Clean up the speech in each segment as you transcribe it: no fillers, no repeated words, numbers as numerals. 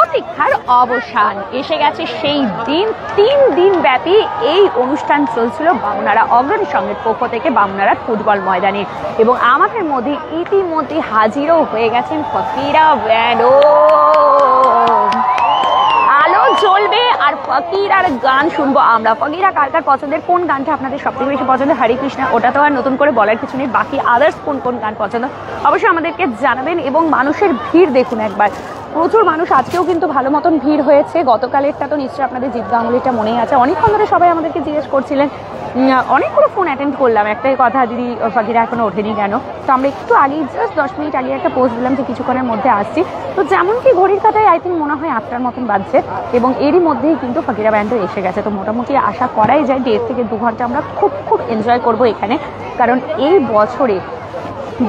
প্রতীক্ষার অবসান এসে গেছে সেই দিন। 3 দিন ব্যাপী এই অনুষ্ঠান চলছিল বামুনারা অগ্রণী সংঘের পক্ষ থেকে বামুনারা ফুটবল ময়দানে, এবং আমাদের মধ্যে ইতিমধ্যে হাজিরও হয়ে গেছেন ফকিরা ব্যান্ড। আলো জ্বলবে আর ফকির আর গান শুনবো আমরা। ফকিরা কার কার পছন্দের, কোন গানটা আপনাদের সব থেকে বেশি পছন্দ? হরে কৃষ্ণা, ওটা তো আর নতুন করে বলার কিছু নেই। বাকি আদার্স কোন কোন গান পছন্দ অবশ্যই আমাদেরকে জানাবেন। এবং মানুষের ভিড় দেখুন একবার, প্রচুর মানুষ। আজকেও কিন্তু ভালো মতন ভিড় হয়েছে। গতকালেরটা তো নিশ্চয়ই আপনাদের জিৎ গাঙ্গুলিটা মনেই আছে। অনেকক্ষণ ধরে সবাই আমাদেরকে জিজ্ঞেস করছিলেন, অনেকগুলো ফোন অ্যাটেন্ড করলাম, একটাই কথা, দিদি ফকিরা এখনো ওঠেনি কেন? তো আমরা একটু আগেই জাস্ট 10 মিনিট আগে একটা পোস্ট দিলাম যে কিছুক্ষণের মধ্যে আসছি। তো যেমন কি ঘড়ির কাটায় আই থিঙ্ক মনে হয় 8টার মতন বাজছে, এবং এরই মধ্যেই কিন্তু ফকিরা ব্যান্ডও এসে গেছে। তো মোটামুটি আশা করাই যায় 1.5 থেকে 2 ঘন্টা আমরা খুব এনজয় করবো এখানে। কারণ এই বছরে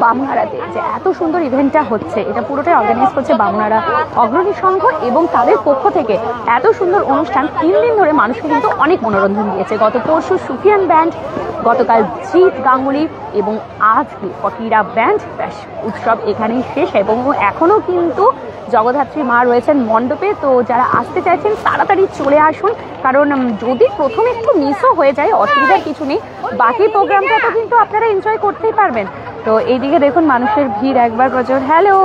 বামুনারাতে যে এত সুন্দর ইভেন্টটা হচ্ছে, এটা পুরোটাই অর্গানাইজ করছে বামুনারা অগ্রণী সংঘ, এবং তাদের পক্ষ থেকে এত সুন্দর অনুষ্ঠান 3 দিন ধরে মানুষকে কিন্তু অনেক মনোরঞ্জন দিয়েছে। গত পরশু সুফিয়ান ব্যান্ড, গতকাল জিৎ গাঙ্গুলি, এবং আজকে ফকিরা ব্যান্ড। ব্যাস, উৎসব এখানেই শেষ, এবং এখনও কিন্তু জগদ্ধাত্রী মা রয়েছেন মণ্ডপে। তো যারা আসতে চাইছেন তাড়াতাড়ি চলে আসুন, কারণ যদি প্রথম একটু মিসও হয়ে যায় অসুবিধার কিছু নেই, বাকি প্রোগ্রামটা তো কিন্তু আপনারা এনজয় করতেই পারবেন। তো এইদিকে দেখুন মানুষের ভিড় একবার প্রচুর। হ্যালো,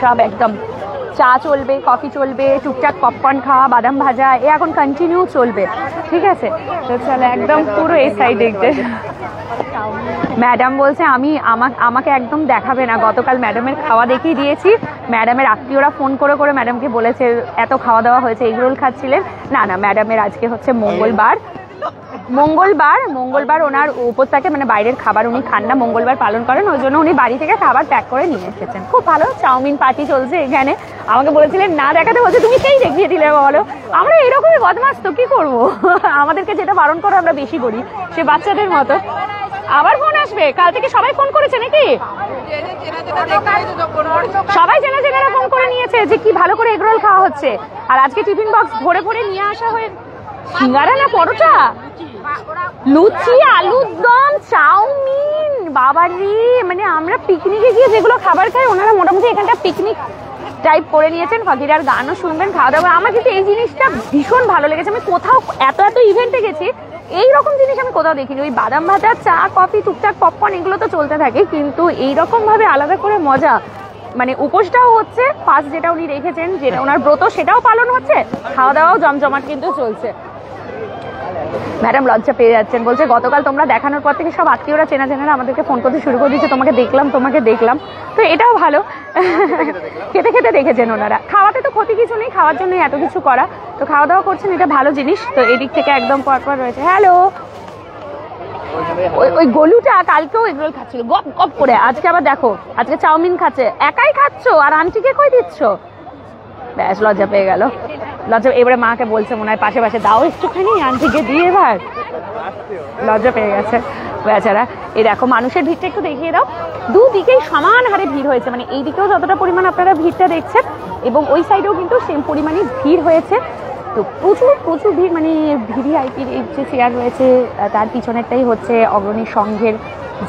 সব একদম চা চলবে, কফি চলবে, টুকটাক পপকর্ন খাওয়া, বাদাম ভাজা, এ এখন কন্টিনিউ চলবে। ঠিক আছে, তো চলো একদম পুরো এই সাইড দেখতে। ম্যাডাম বলছে আমাকে একদম দেখাবে না। গতকাল ম্যাডামের খাওয়া দেখিয়ে দিয়েছি। ম্যাডামের আত্মীয়রা ফোন করে ম্যাডামকে বলেছে এত খাওয়া দাওয়া হয়েছে, এগরোল খাচ্ছিলেন। না, ম্যাডামের আজকে হচ্ছে মঙ্গলবার ওনার উপর থাকে, মানে বাইরের খাবার উনি খান না, মঙ্গলবার পালন করেন, ওই জন্য উনি বাড়ি থেকে খাবার প্যাক করে নিয়ে এসেছেন। খুব ভালো চাউমিন পার্টি চলছে এখানে। আমাকে বলেছিলেন না দেখাতে, বলছে তুমি সেই দেখিয়ে দিলে। বলো, আমরা এরকমই বদমাস, তো কি করবো? আমাদেরকে যেটা বারণ করে আমরা বেশি করি, সে বাচ্চাদের মতো। আবার ফোন আসবে কাল থেকে, সবাই ফোন করেছে নাকি? সবাই জেনারা ফোন করে নিয়েছে যে কি ভালো করে এগরোল খাওয়া হচ্ছে। আর আজকে টিফিন বক্স ভরে নিয়ে আসা হয়ে সিঙ্গারা না পরোটা, লুচি, আলুর দম, চাউমিন, বাবারি, মানে আমরা পিকনিকে গিয়ে যেগুলো খাবার খাই ওনারা মোটামুটি এখানটা পিকনিক টাইপ করে নিয়েছেন। ফকিরার গানও শুনবেন, খাওয়া দাওয়া। আমার কিন্তু এই জিনিসটা ভীষণ ভালো লেগেছে। আমি কোথাও এত ইভেন্টে গেছি, এইরকম জিনিস আমি কোথাও দেখিনি। ওই বাদাম ভাজা, চা, কফি, টুকটাক পপকর্ন, এগুলো তো চলতে থাকে, কিন্তু এইরকম ভাবে আলাদা করে মজা, মানে উপোসটাও হচ্ছে, ফার্স্ট যেটা উনি রেখেছেন, যেটা ওনার ব্রত, সেটাও পালন হচ্ছে, খাওয়া দাওয়াও জমজমাট কিন্তু চলছে। ম্যাডাম লজ্জা পেয়ে যাচ্ছেন, বলছে গতকাল তোমরা দেখানোর পর থেকে সব আত্মীয়রা চেনারা আমাদেরকে ফোন করতে শুরু করে দিয়েছে, তোমাকে দেখলাম। তো এটাও ভালো, খেতে দেখেছেন ওনারা। খাওয়াতে তো ক্ষতি কিছু নেই, খাওয়ার জন্য এত কিছু করা, তো খাওয়া দাওয়া করছেন, এটা ভালো জিনিস। তো এদিক থেকে একদম পরপর রয়েছে। হ্যালো, ওই গলুটা কালকেও এগরোল খাচ্ছিল গপ করে, আজকে আবার দেখো আজকে চাউমিন খাচ্ছে। একাই খাচ্ছ আর আন্টিকে কই দিচ্ছ? ব্যাস, লজ্জা পেয়ে গেল। এবারে মাকে বলছে মনে হয় পাশে দাও একটুখানি, আন্টিকে দিয়ে। এবার লজ্জা পেয়ে গেছে বেচারা। এই দেখো মানুষের ভিড়টা একটু দেখিয়ে দাও। দুদিকেই সমান হারে ভিড় হয়েছে, মানে এই দিকেও যতটা পরিমাণ আপনারা ভিড়টা দেখছেন, এবং ওই সাইডেও কিন্তু সেম পরিমাণে ভিড় হয়েছে। তো প্রচুর ভিড়, মানে ভিভিআইপির এই যে চেয়ার রয়েছে তার পিছনেরটাই হচ্ছে অগ্রণী সংঘের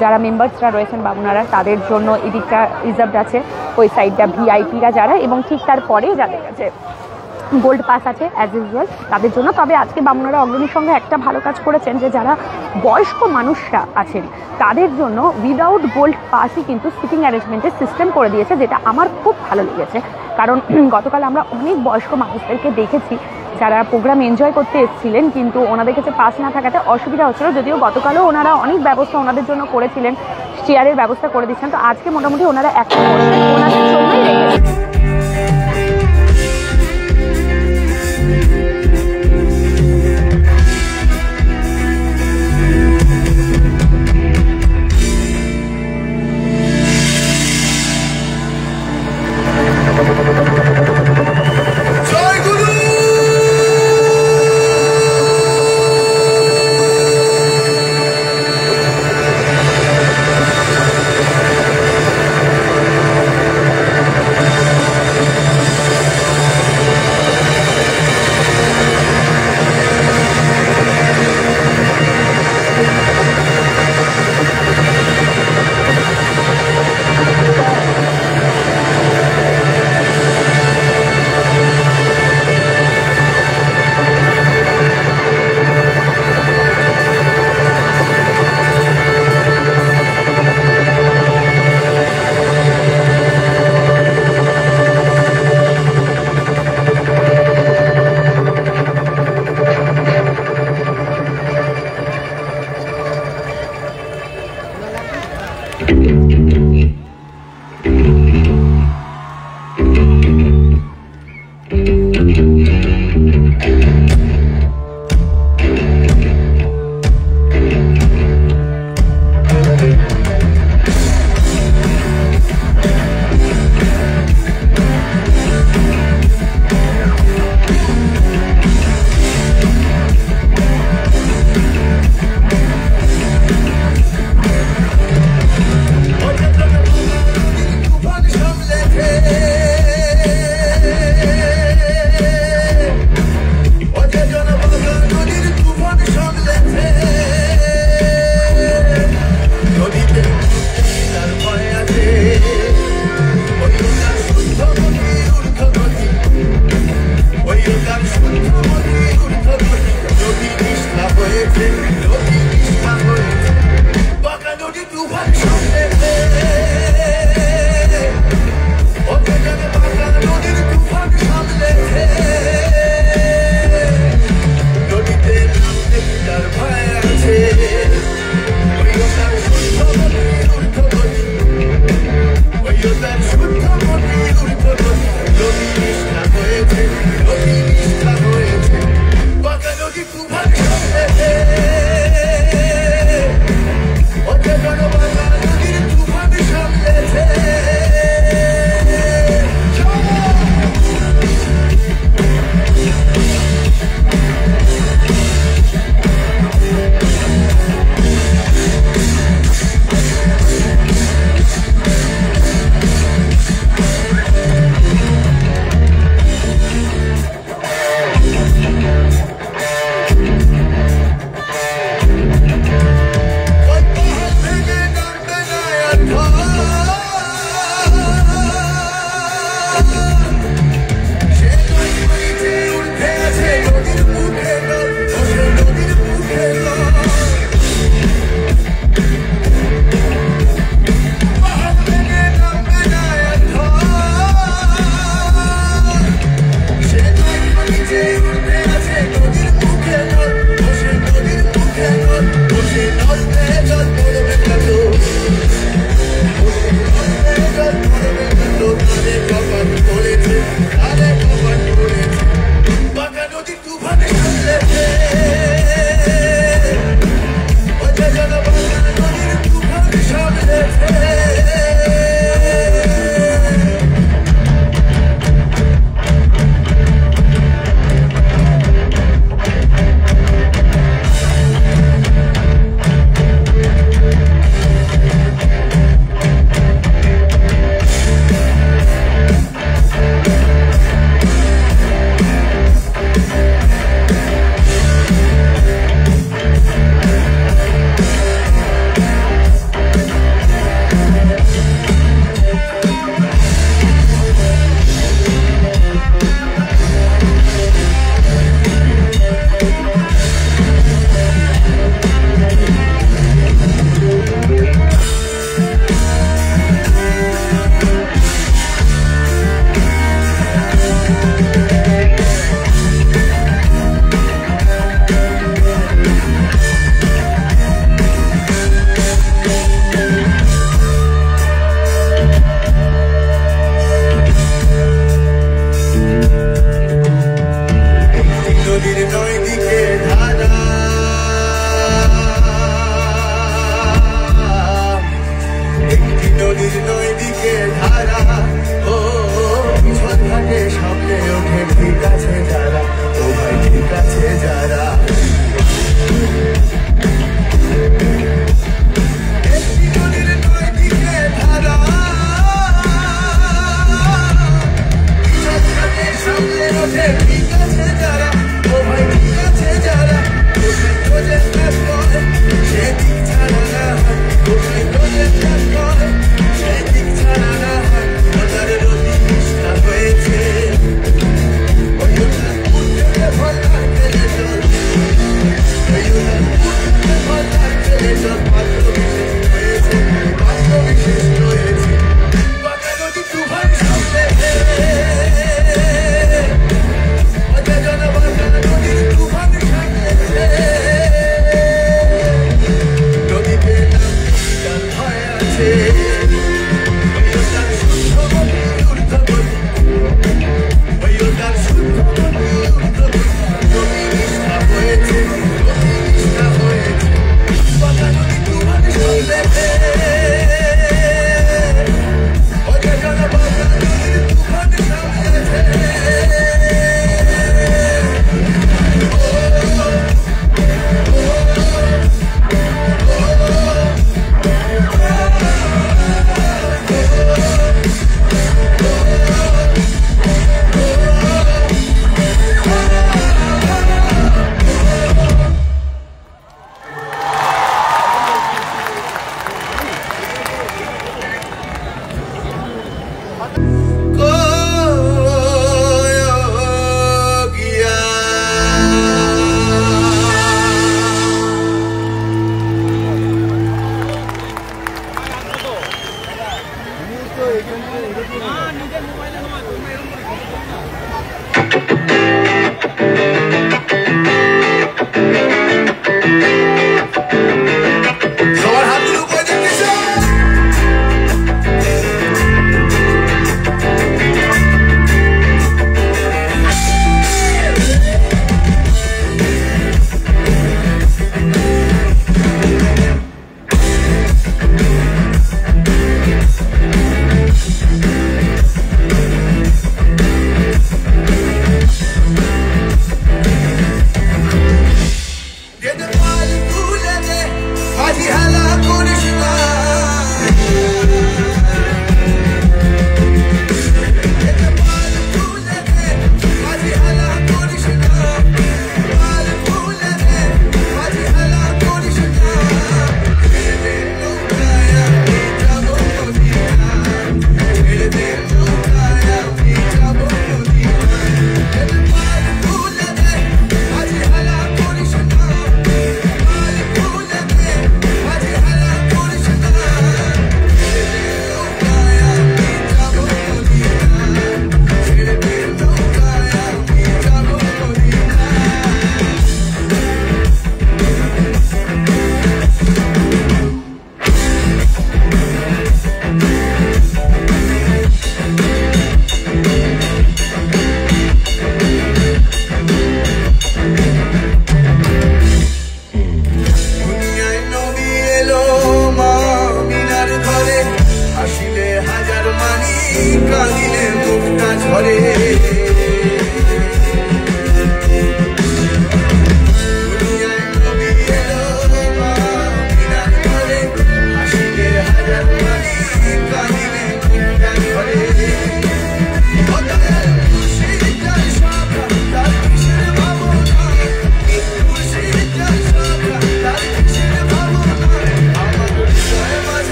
যারা মেম্বার্সরা রয়েছেন বামুনারা, তাদের জন্য এদিকটা রিজার্ভড আছে, ওই সাইডটা ভিআইপিরা যারা, এবং ঠিক তারপরে যাদের কাছে গোল্ড পাস আছে অ্যাজ ইউজুয়াল তাদের জন্য। তবে আজকে বামুনারা অগ্রণীর সঙ্গে একটা ভালো কাজ করেছেন, যে যারা বয়স্ক মানুষরা আছেন তাদের জন্য উইদাউট গোল্ড পাসই কিন্তু সিটিং অ্যারেঞ্জমেন্টের সিস্টেম করে দিয়েছে, যেটা আমার খুব ভালো লেগেছে। কারণ গতকাল আমরা অনেক বয়স্ক মানুষদেরকে দেখেছি যারা প্রোগ্রাম এনজয় করতে এসেছিলেন, কিন্তু ওনাদের কাছে পাস না থাকাতে অসুবিধা হচ্ছিল। যদিও গতকালও ওনারা অনেক ব্যবস্থা ওনাদের জন্য করেছিলেন, চেয়ারের ব্যবস্থা করে দিচ্ছেন। তো আজকে মোটামুটি ওনারা একটা ওনাদের জন্যই রেখেছেন।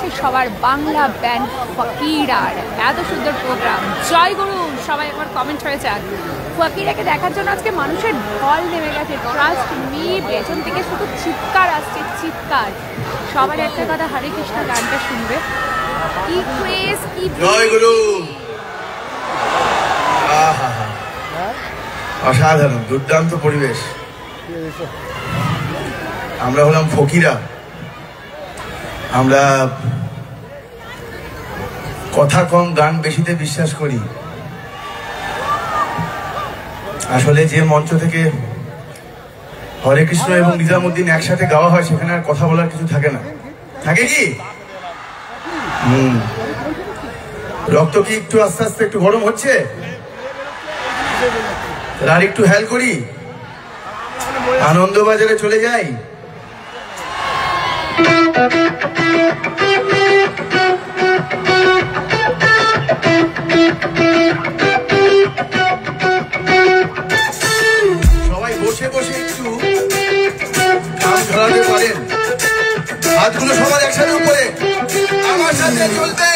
চলছে সবার বাংলা ব্যান্ড ফকিরার এত সুন্দর প্রোগ্রাম। জয় গুরু, সবাই একবার কমেন্ট হয়েছে। ফকিরাকে দেখার জন্য আজকে মানুষের ঢল নেমে গেছে। ট্রাস্ট মি, পেছন থেকে শুধু চিৎকার আসছে, চিৎকার। সবার একটা কথা, হরে কৃষ্ণ গানটা শুনবে। কি ক্রেজ, কি জয় গুরু, অসাধারণ দুর্দান্ত পরিবেশ। আমরা হলাম ফকিরা, আমরা কথা কম গান বেশিতে বিশ্বাস করি। আসলে যে মঞ্চ থেকে হরে কৃষ্ণ এবং নিজামুদ্দিন একসাথে গাওয়া হয় সেখানে আর কথা বলার কিছু থাকে না, থাকে কি? রক্ত কি একটু আস্তে আস্তে একটু গরম হচ্ছে? আর একটু হেল করি, আনন্দবাজারে চলে যাই। সবাই বসে বসে একটু কাজ ধরাতে পারেন, হাতগুলো সবার একসাথে উপরে, আমার সাথে চলবে।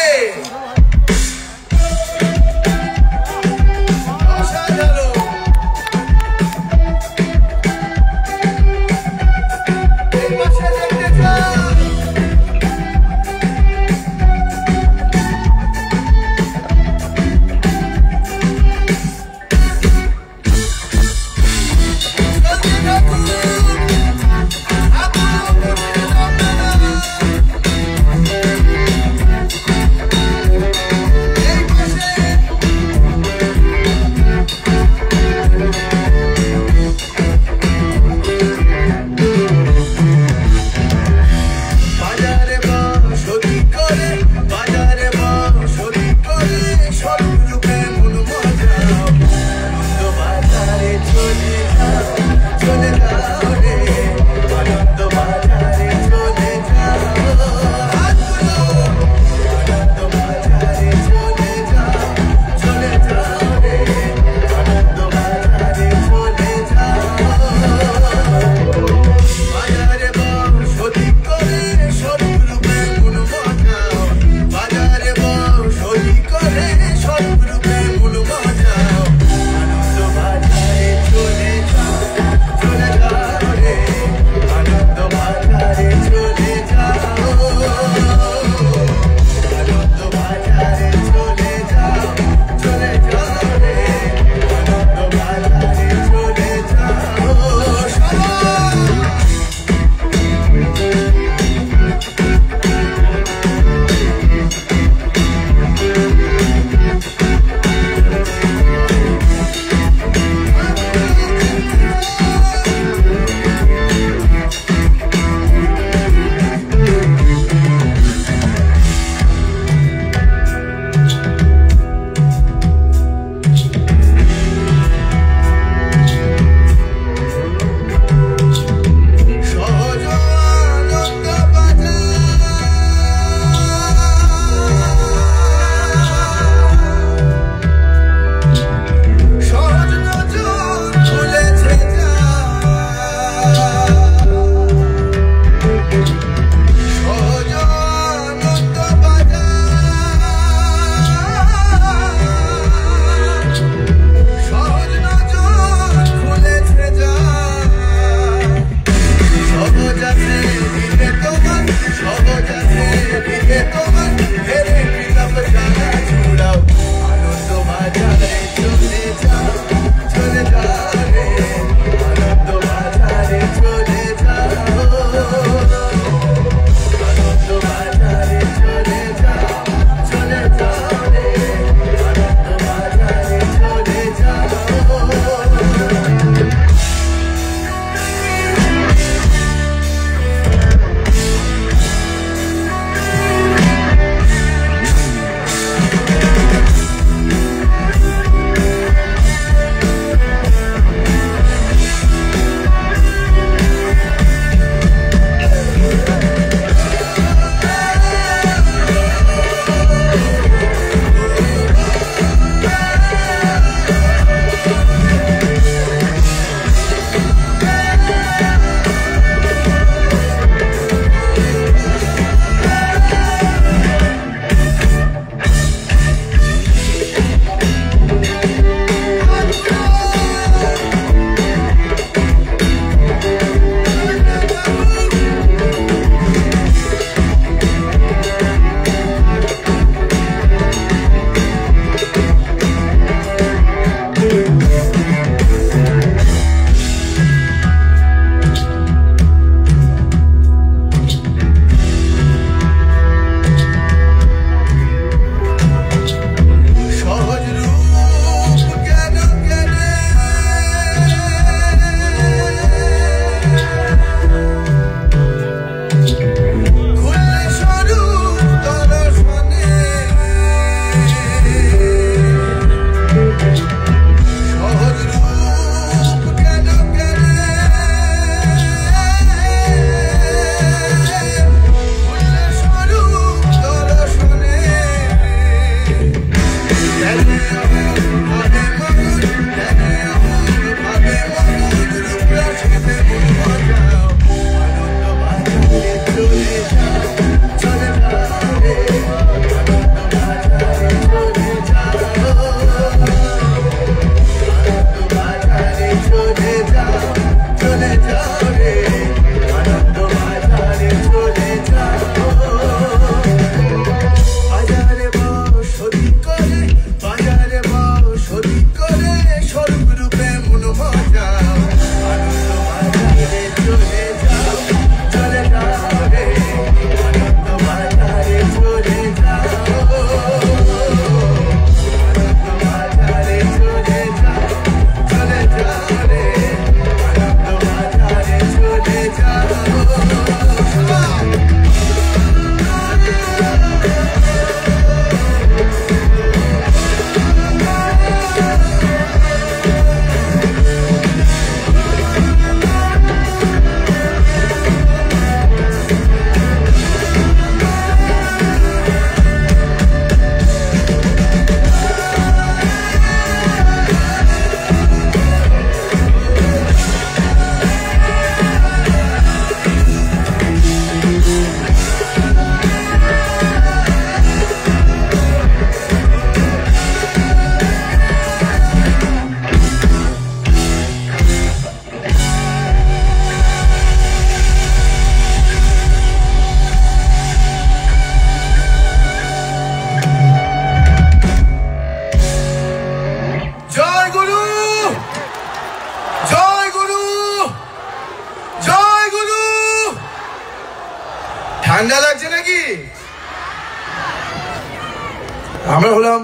আমরা হলাম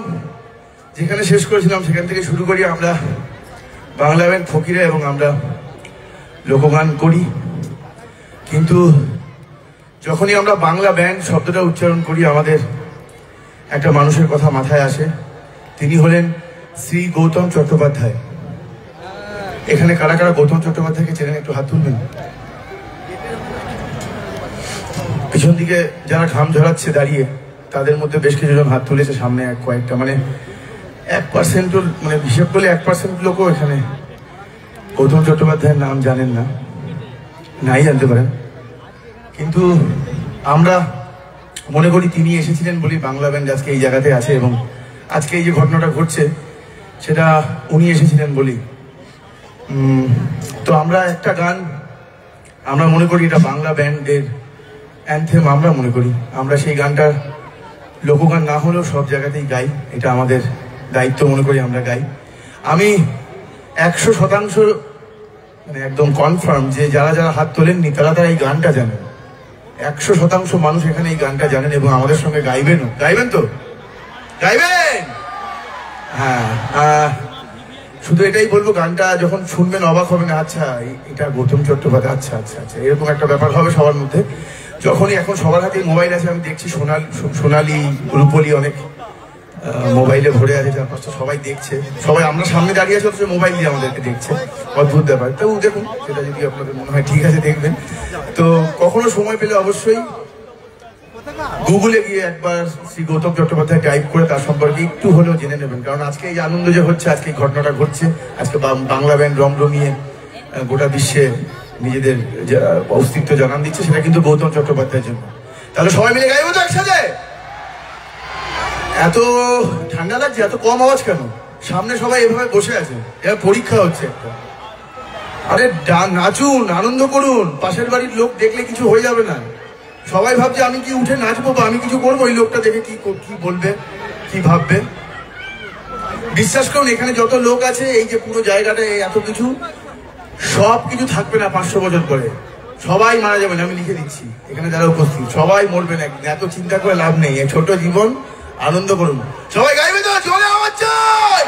যেখানে শেষ করেছিলাম সেখান থেকে শুরু করি। আমরা বাংলা ব্যান্ড ফকিরা এবং আমরা লোকগান করি, কিন্তু যখনই আমরা বাংলা ব্যান্ড শব্দটা উচ্চারণ করি আমাদের একটা মানুষের কথা মাথায় আসে। তিনি হলেন শ্রী গৌতম চট্টোপাধ্যায়। এখানে কারা কারা গৌতম চট্টোপাধ্যায়কে চেনেন একটু হাত তুলবেন। পিছন দিকে যারা ঘাম ঝরাচ্ছে দাঁড়িয়ে তাদের মধ্যে বেশ কিছুজন হাত তুলেছে, সামনে কয়েকটা, মানে 1% মানে হিসেব করলে 1% লোকও এখানে গৌতম চট্টোপাধ্যায়ের নাম জানেন না, নাই জানতে পারেন। কিন্তু আমরা মনে করি তিনি এসেছিলেন বলি বাংলা ব্যান্ড আজকে এই জায়গাতে আছে, এবং আজকে এই যে ঘটনাটা ঘটছে সেটা উনি এসেছিলেন বলি। তো আমরা একটা গান আমরা মনে করি এটা বাংলা ব্যান্ডের অ্যানথেম। আমরা মনে করি আমরা সেই গানটা লোকগান না হলেও সব জায়গাতেই গাই, এটা আমাদের দায়িত্ব মনে করি আমরা গাই। আমি 100% মানে একদম কনফার্ম যে যারা যারা হাত তোলেননি তারা তারা এই গানটা জানেন। 100% মানুষ এখানে এই গানটা জানেন এবং আমাদের সঙ্গে গাইবেনও। গাইবেন তো? গাইবেন? হ্যাঁ, শুধু এটাই বলবো, গানটা যখন শুনবেন অবাক হবেন, আচ্ছা এটা গৌতম চট্টোপাধ্যায়, আচ্ছা আচ্ছা আচ্ছা, এরকম একটা ব্যাপার হবে সবার মধ্যে। যখনই এখন সবার হাতে মোবাইল আছে, আমি দেখছি সোনালি রূপলি অনেক মোবাইলে ভরে আছে চারপাশটা, সবাই দেখছে, সবাই আমরা সামনে দাঁড়িয়ে আছে অথচ মোবাইল দিয়ে আমাদেরকে দেখছে, অদ্ভুত ব্যাপার। তো দেখুন, সেটা যদি আপনাদের মনে হয় ঠিক আছে দেখবেন। তো কখনো সময় পেলে অবশ্যই গুগলে গিয়ে একবার শ্রী গৌতম চট্টোপাধ্যায় টাইপ করে তার সম্পর্কে একটু হলেও জেনে নেবেন, কারণ আজকে এই আনন্দ যে হচ্ছে, আজকে এই ঘটনাটা ঘটছে, আজকে বাংলা ব্যান্ড রমরমিয়ে গোটা বিশ্বে নিজেদের অস্তিত্ব জানান দিচ্ছে, সেটা কিন্তু গৌতম চট্টোপাধ্যায়ের জন্য। তাহলে সবাই মিলে গাইবো তো একসাথে? এত ঠান্ডা লাগছে, এত কম আওয়াজ কেন? সামনে সবাই এভাবে বসে আছে, এবার পরীক্ষা হচ্ছে একটা। আরে নাচুন, আনন্দ করুন, পাশের বাড়ির লোক দেখলে কিছু হয়ে যাবে না। সবাই ভাবছে আমি কি উঠে নাচবো বা আমি কিছু করবো, ওই লোকটা দেখে কি বলবে, কি ভাববে। বিশ্বাস করুন, এখানে যত লোক আছে, এই যে পুরো জায়গাটা, এত কিছু, সব কিছু থাকবে না 500 বছর পরে, সবাই মারা যাবেন, আমি লিখে দিচ্ছি। এখানে যারা উপস্থিত সবাই মরবেন একদিন, এত চিন্তা করে লাভ নেই। এই ছোট জীবন, আনন্দ করুন। সবাই গাইবে তো? চলে আওয়াজ চাই।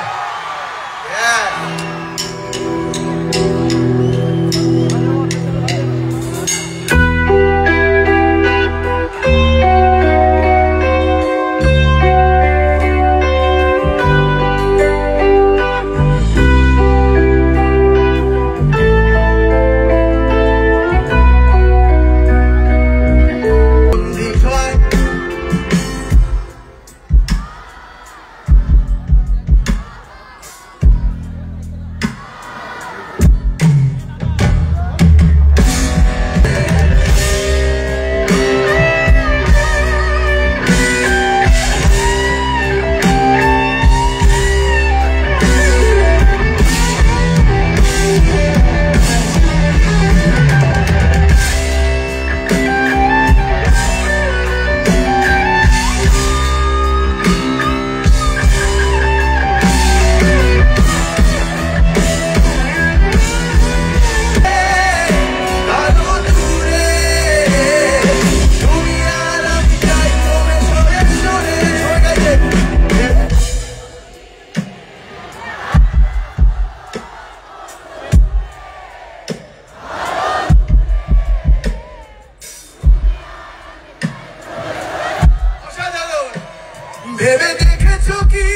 ভেবে দেখেছো কি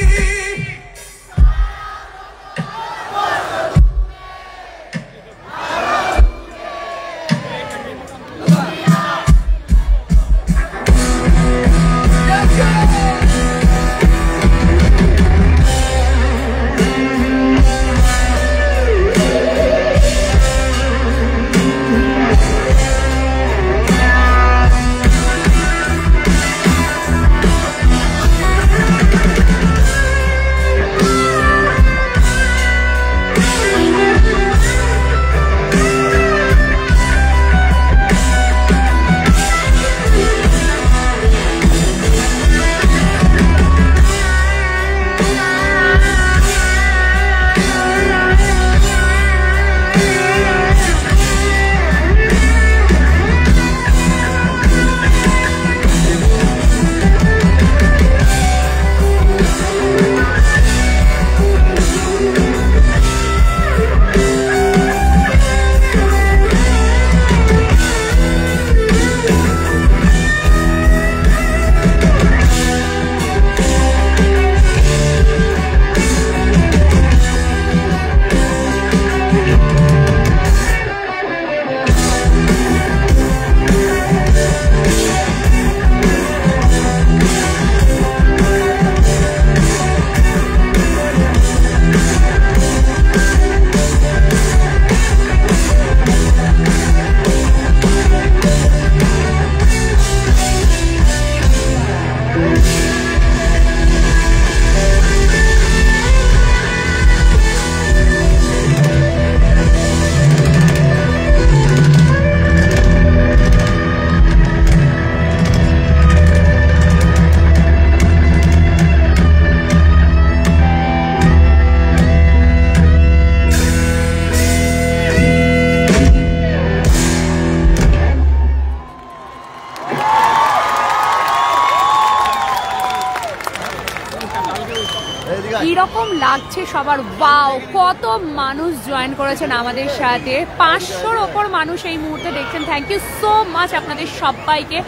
কিরকম লাগছে সবার? ওয়াও, কত মানুষ জয়েন করেছেন আমাদের সাথে, 500-র ওপর মানুষ এই মুহূর্তে দেখছেন। থ্যাংক ইউ সো মাচ আপনাদের সবাইকে,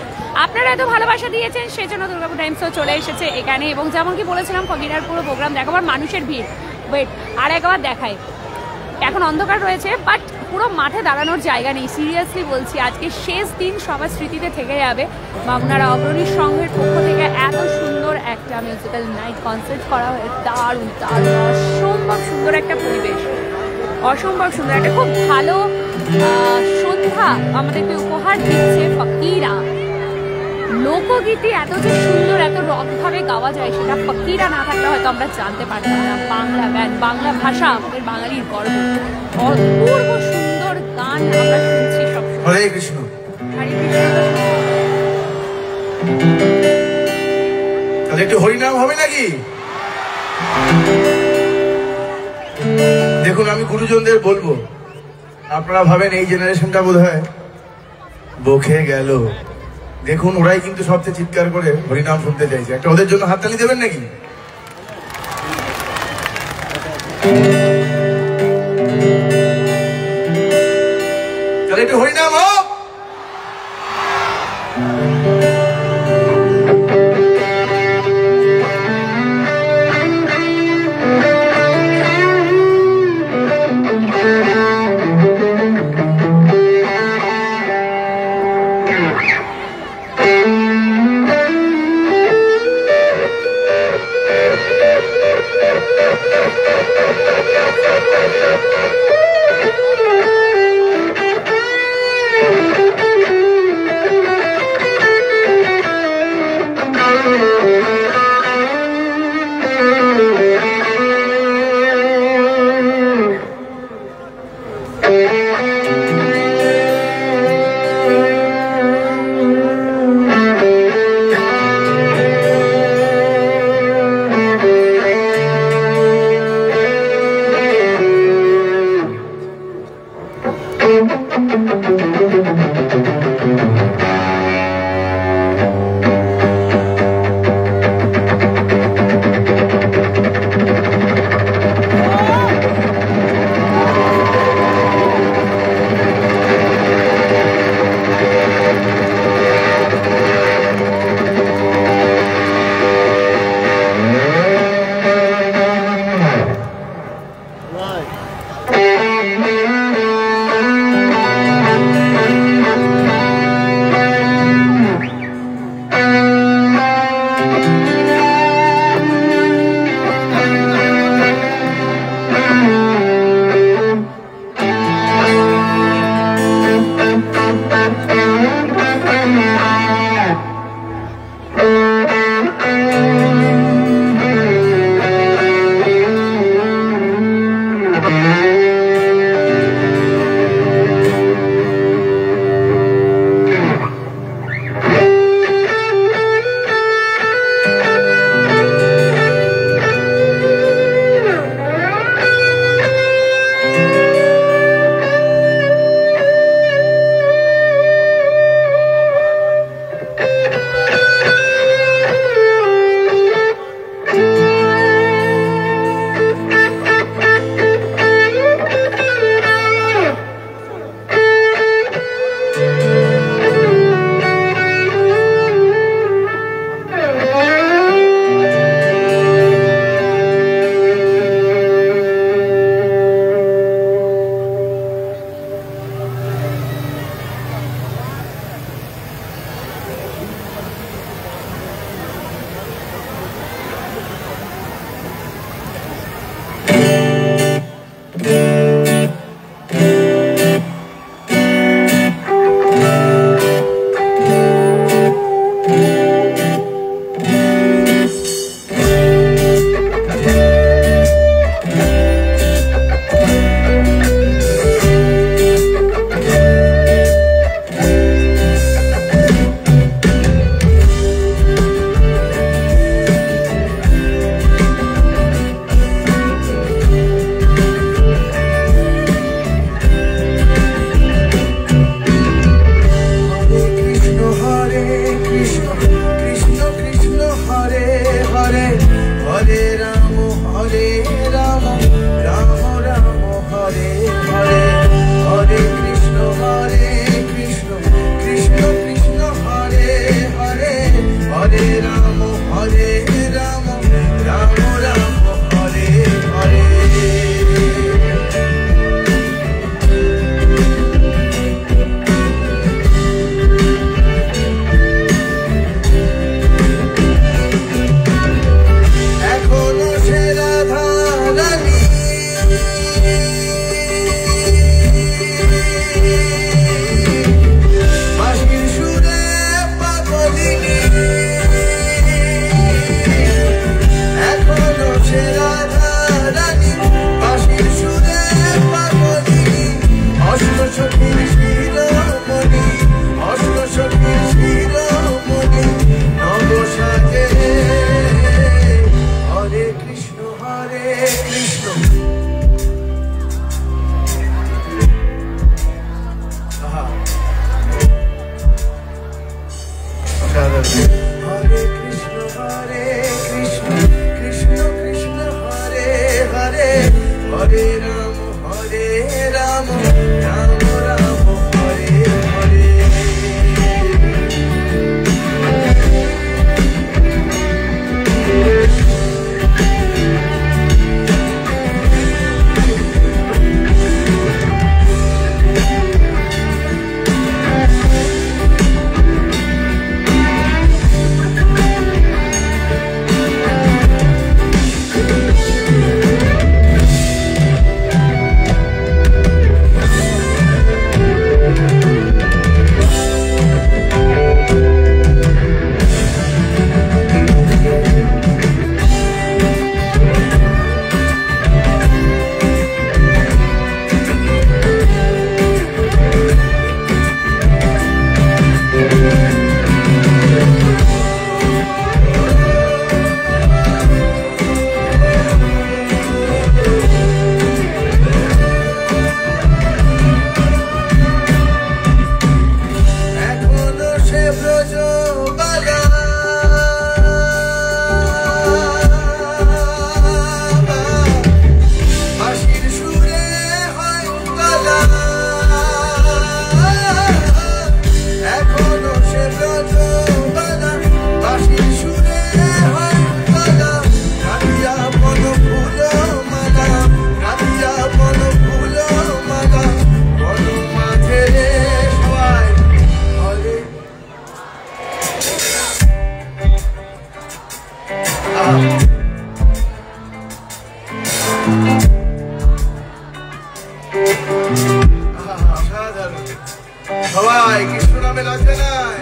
আপনারা এত ভালোবাসা দিয়েছেন, সেজন্য দুর্গাপুর টাইমসও চলে এসেছে এখানে। এবং যেমন কি বলেছিলাম, ফকিরার পুরো প্রোগ্রাম দেখাবার, মানুষের ভিড়, ওয়েট আর একবার দেখায়। এখন অন্ধকার রয়েছে, বাট পুরো মাঠে দাঁড়ানোর জায়গা নেই, সিরিয়াসলি বলছি। আজকে শেষ দিন, সবার স্মৃতিতে থেকে যাবে। মামুনারা অগ্রণী সংঘের পক্ষ থেকে এত সুন্দর একটা মিউজিক্যাল নাইট কনসার্ট করা হয়ে দারুণ দারুণ অসম্ভব সুন্দর একটা পরিবেশ, অসম্ভব সুন্দর একটা খুব ভালো সন্ধ্যা আমাদেরকে উপহার দিচ্ছে ফকিরা। লোকগীতি এত যে সুন্দর, এত রকভাবে গাওয়া যায়, সেটা ফকিরা না থাকলে হয়তো আমরা জানতে পারতাম না। বাংলা গান, বাংলা ভাষা আমাদের বাঙালির গর্ব। অপূর্ব সুন্দর গান আমরা শুনছি সব। হরে কৃষ্ণ, হরে কৃষ্ণ। তাহলে একটু হরিনাম হবে নাকি? দেখুন, আমি গুরুজনদের বলবো, আপনারা ভাবেন এই জেনারেশনটা বোধ হয় বকে গেল। দেখুন, ওরাই কিন্তু সবচেয়ে চিৎকার করে হরিনাম শুনতে চাইছে। একটা ওদের জন্য হাততালি দেবেন নাকি? তাহলে একটু হরিনাম হোক। হরে রাম রাম রাম হরে হরে হরে কৃষ্ণ কৃষ্ণ কৃষ্ণ হরে হরে হরে রাম রাম রাম হরে হরে এখনো সে রাধা রানী বাঁশির সুরে পাগলিনী এখনো সে রাধা রানী বাঁশির সুরে পাগলিনী অষ্ট সখীর শিরোমণি অষ্ট সখীর শিরোমণি নব সাজে হরে কৃষ্ণ হরে কৃষ্ণ কৃষ্ণ কৃষ্ণ হরে হরে হরে রাম রাম রাম হরে হরে সবাই কৃষ্ণ নামে নাচে নাই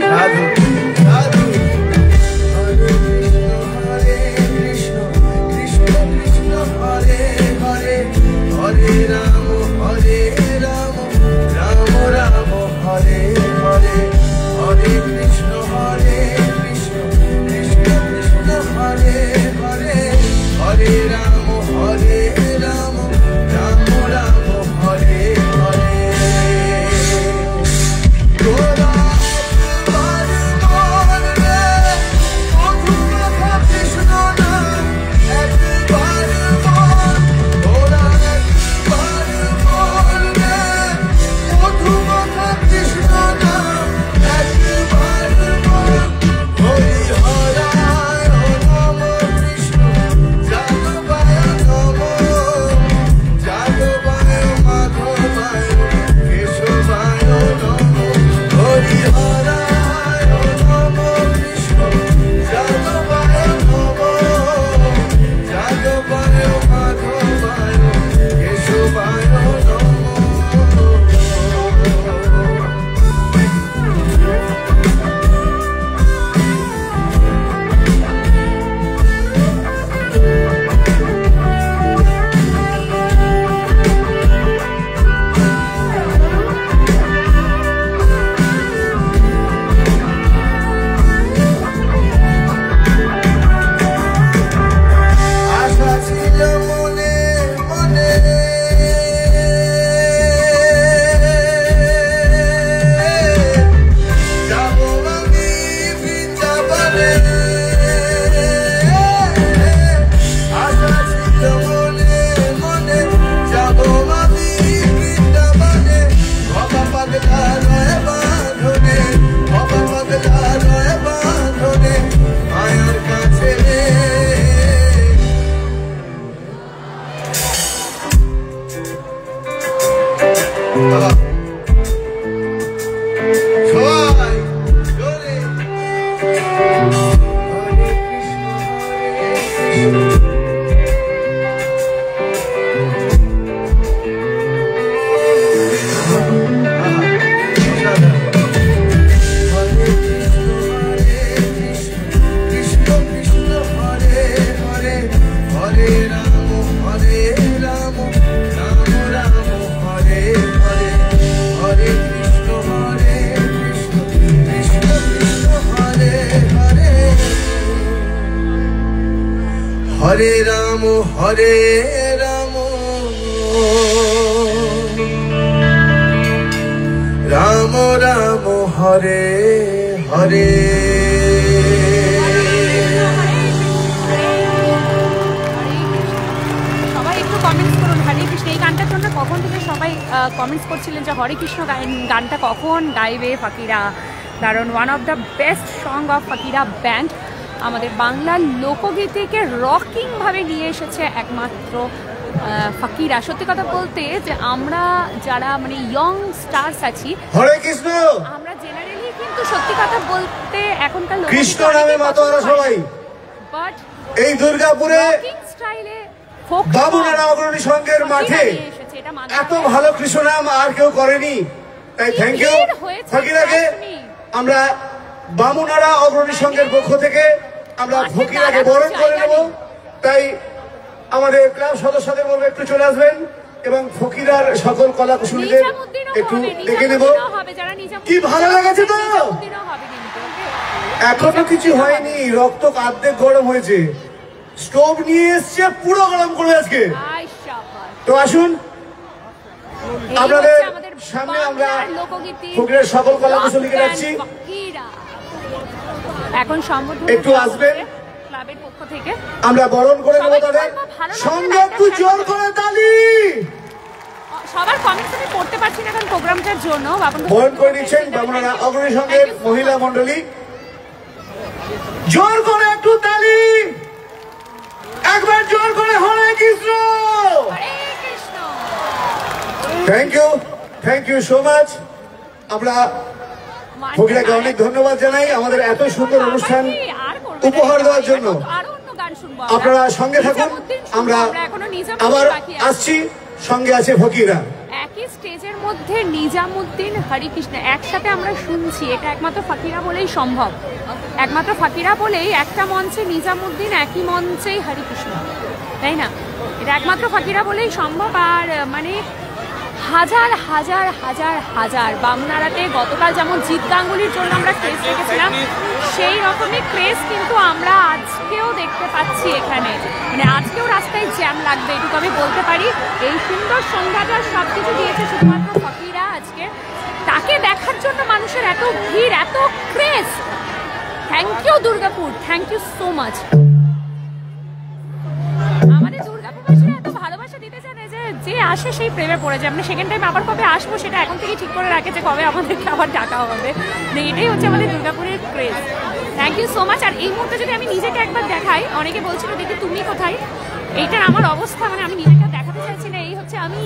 সাধু সাধু হরে কৃষ্ণ কৃষ্ণ কৃষ্ণ হরে হরে হরে রাম রাম রাম হরে হরে হরে কৃষ্ণ কৃষ্ণ কৃষ্ণ হরে হরে হরে রাম রাম রাম হরে হরে গোরা হরে রাম রাম রাম হরে হরে। সবাই একটু কমেন্টস করুন হরে কৃষ্ণ। এই গানটার জন্য কখন থেকে সবাই কমেন্টস করছিলেন যে হরে কৃষ্ণ গানটা কখন গাইবে ফকিরা, কারণ one of the best song of Fakira band. আমাদের বাংলার লোকগীতিকে রকিংভাবে নিয়ে এসেছে একমাত্র ফকিরা। সত্যি কথা বলতে যে আমরা যারা মানে ইয়ং স্টার্স আছি, হরে কৃষ্ণ, আমরা জেনারেলি কিন্তু সত্যি কথা বলতে এখনকার কৃষ্ণ নামে মাতোয়ারা সবাই, বাট এই দুর্গাপুরে রকিং স্টাইলে ফোক বামুনারা অগ্রণী সংঘের মাঠে এত ভালো কৃষ্ণ নাম আর কেউ করেনি। তাই থ্যাংক ইউ ফকিরাকে। আমরা বামুনারা অগ্রণী সংঘের পক্ষ থেকে আমরা ফকিরাকে বরণ করে নেব। তাই আমাদের ক্লাব সদস্যদের বলবো একটু চলে আসবেন এবং ফকিরার সকল কলা কুশলীদের একটু দেখে নেব। কি ভালো লেগেছে তো? এখনো কিছু হয়নি, রক্ত অর্ধেক গরম হয়েছে, স্টোভ নিয়ে এসছে পুরো গরম করে আজকে। তো আসুন আপনাদের সামনে আমরা ফকিরের সকল কলা কুশলীকে রাখছি, এখন সম্বোধন একটু আসবেন, ক্লাবের পক্ষ থেকে আমরা বরণ করে নেব তাদের সঙ্গে। একটু জোর করে তালি। সবার কমেন্টস আমি পড়তে পারছি না কারণ প্রোগ্রামটার জন্য। বরণ করে নিচ্ছেন বামুনারা অগ্রণী সংঘের মহিলা মন্ডলী। জোর করে একটু তালি, একবার জোর করে Hare Krishna. Thank you so much. আমরা ফকিরাকে অনেক ধন্যবাদ জানাই আমাদের এত সুন্দর অনুষ্ঠান উপহার দেওয়ার জন্য। আপনারা সঙ্গে থাকুন, আমরা আবার আসছি, সঙ্গে আছে ফকিরা। একই স্টেজের মধ্যে নিজামুদ্দিন হরিকৃষ্ণ একসাথে আমরা শুনছি, এটা একমাত্র ফকিরা বলেই সম্ভব। একমাত্র ফকিরা বলেই একটা মঞ্চে নিজামুদ্দিন, একই মঞ্চেই হরিকৃষ্ণ, তাই না? এটা একমাত্র ফকিরা বলেই সম্ভব। আর মানে হাজার হাজার হাজার হাজার বামুনারাতে গতকাল যেমন জিৎ গাঙ্গুলির জন্য আমরা ক্রেজ রেখেছিলাম, সেই রকমই ক্রেজ কিন্তু আমরা আজকেও দেখতে পাচ্ছি এখানে। মানে আজকেও রাস্তায় জ্যাম লাগবে, এটুকু আমি বলতে পারি। এই সুন্দর সন্ধ্যাটা সব কিছু দিয়েছে শুধুমাত্র ফকিরা আজকে। তাকে দেখার জন্য মানুষের এত ভিড়, এত craze. Thank you Durgapur, thank you so much. আমাদের দুর্গাপুরে এত ভালোবাসা দিতে জানে যে আসে সেই প্রেমে পড়ে যায়। আমরা সেকেন্ড টাইম আবার কবে আসবো সেটা এখন থেকে ঠিক করে রাখে যে কবে আমাদেরকে আবার ডাকা হবে। এটাই হচ্ছে আমাদের দুর্গাপুরের craze. Thank you so much. আর এই মুহূর্তে যদি আমি নিজেকে একবার দেখাই, অনেকে বলছিল দেখি তুমি কোথায়, এইটার আমার অবস্থা মানে আমি নিজেকে দেখাতে চাইছি না। এই হচ্ছে আমি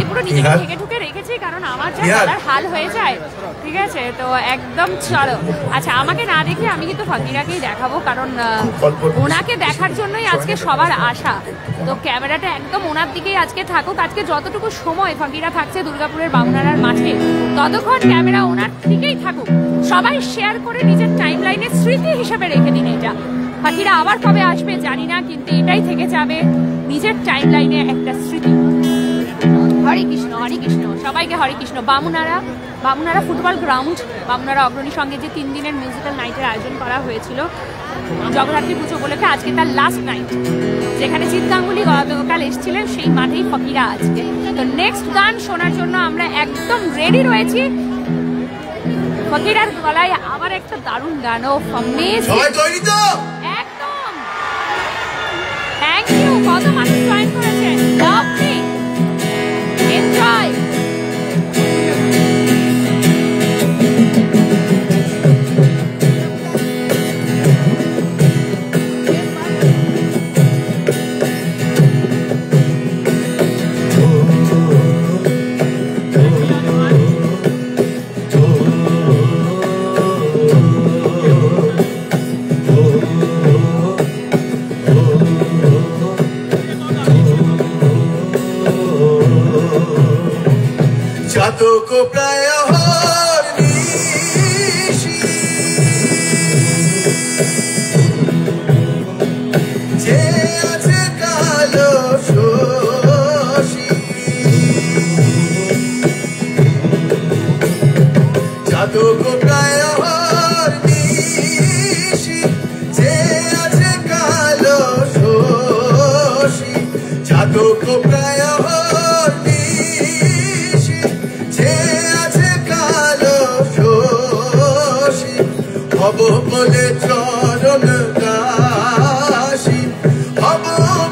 পুরো নিজেকে ঢেকে ঢুকে রেখেছি কারণ আমার যা গলার হাল হয়ে যায়, ঠিক আছে? তো একদম চলো। আচ্ছা, আমাকে না দেখে আমি কিন্তু ফকিরাকেই দেখাবো কারণ ওনাকে দেখার জন্যই আজকে সবার আশা। তো ক্যামেরাটা একদম ওনার দিকেই আজকে থাকুক। আজকে যতটুকু সময় ফকিরা থাকছে দুর্গাপুরের বামুনারার মাঠে, ততক্ষণ ক্যামেরা ওনার দিকেই থাকুক। সবাই শেয়ার করে নিজের টাইম লাইনে স্মৃতি হিসেবে রেখে দিন এটা। ফকিরা আবার কবে আসবে জানি না, কিন্তু এটাই থেকে যাবে নিজের টাইম লাইনে একটা স্মৃতি। হরে কৃষ্ণ, হরে কৃষ্ণ, সবাইকে হরে কৃষ্ণ। বামুনারা ফুটবল গ্রাউন্ড, বামুনারা অগ্রণী সঙ্গে যে 3 দিনের মিউজিক্যাল নাইটের আয়োজন করা হয়েছিল জগদ্ধাত্রী পুজো উপলক্ষে, আজকে তার লাস্ট নাইট, যেখানে জিৎ গাঙ্গুলি গতকাল এসেছিলেন, সেই মাঠেই ফকিরা আজকে। তো নেক্সট গান শোনার জন্য আমরা একদম রেডি রয়েছি। ফকিরার গলায় আবার একটা দারুণ গান। ও একদম থ্যাংক ইউ। কত মানুষ জয়েন করেছেন, লাভলি, এনজয়। को प्राय যে আছে কালো শোষী, জাতক প্রায় যে আছে কালো তোকে প্রায় নিশি যে আছে কালো শোষী হব বলে চরণ দাসী হব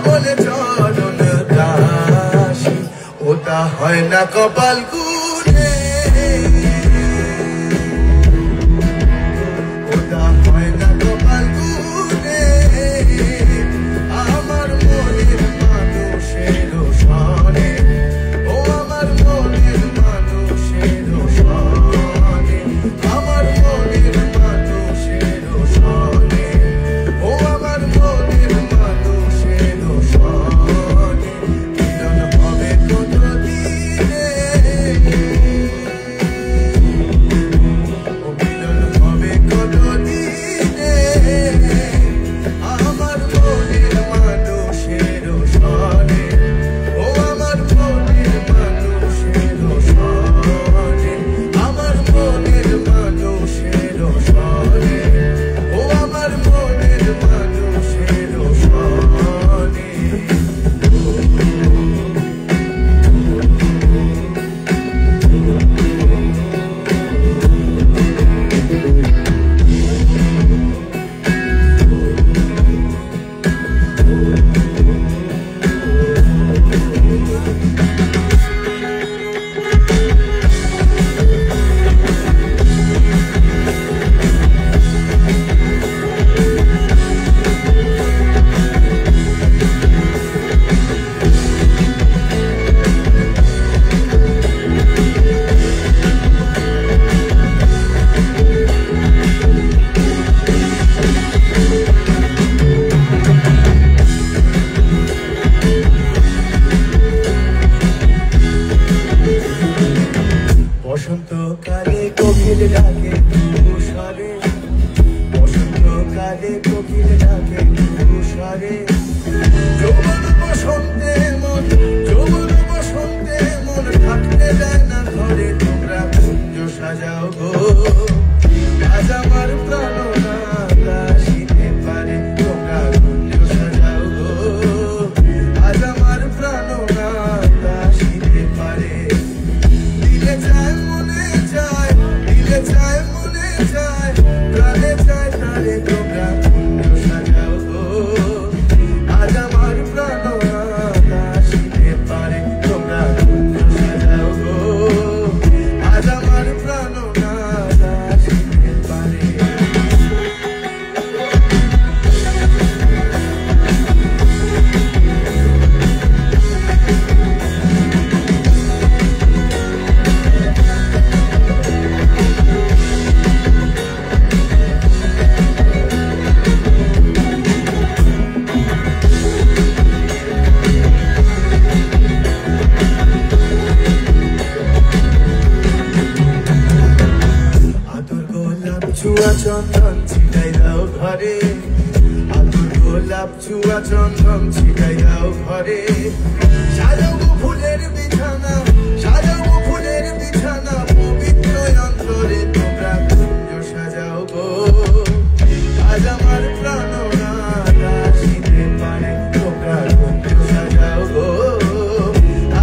বলে চরণ দাসী ওটা হয় না কপাল গুনে ওটা হয় না কপাল গুনে আমার মনের মানুষের সনে ও আমার মনের মানুষের সনে আমার মনের মানুষের সনে ও আমার মনের মানুষের সনে মিলন হবে কত দিনে ও মিলন হবে কত দিনে আমার মনের মানুষের সনে ও আমার মনের মানুষের সনে আমার মনের মানুষের সনে ও আমার মনের মানুষের সনে বসন্তকালে কোকিল ডাকে তুষারে বসন্তকালে কোকিল ডাকে তুষারে যৌবন বসন্তে মন যৌবন বসন্তে মন থাকতে যায় না ঘরে তোমরা কুঞ্জ সাজাও গো আজ আমার প্রাণনা আসিতে পারে তোমরা কুঞ্জ সাজাও গো আজ আমার প্রাণনা আসিতে পারে দিলে চায় মনে চায় দিলে চায় মনে চায় প্রাণে চায় তারে তোমরা কুঞ্জ সাজাও গো আজ আমার প্রাণনা আসিতে পারে তোমরা কুঞ্জ সাজাও গো আজ আমার প্রাণনা আসিতে পারে আদর গোলাপ ছুয়া চন্দন ছিটাই দাও ঘরে আদর গোলাপ ছুয়া চন্দন ছিটাই দাও ঘরে সাজাও গো ফুলের বিছানা সাজাও গো ফুলের বিছানা পবিত্র অন্তরে তোমরা কুঞ্জ সাজাও গো আজ আমার প্রাণনা আসিতে পারে তোমরা কুঞ্জ সাজাও গো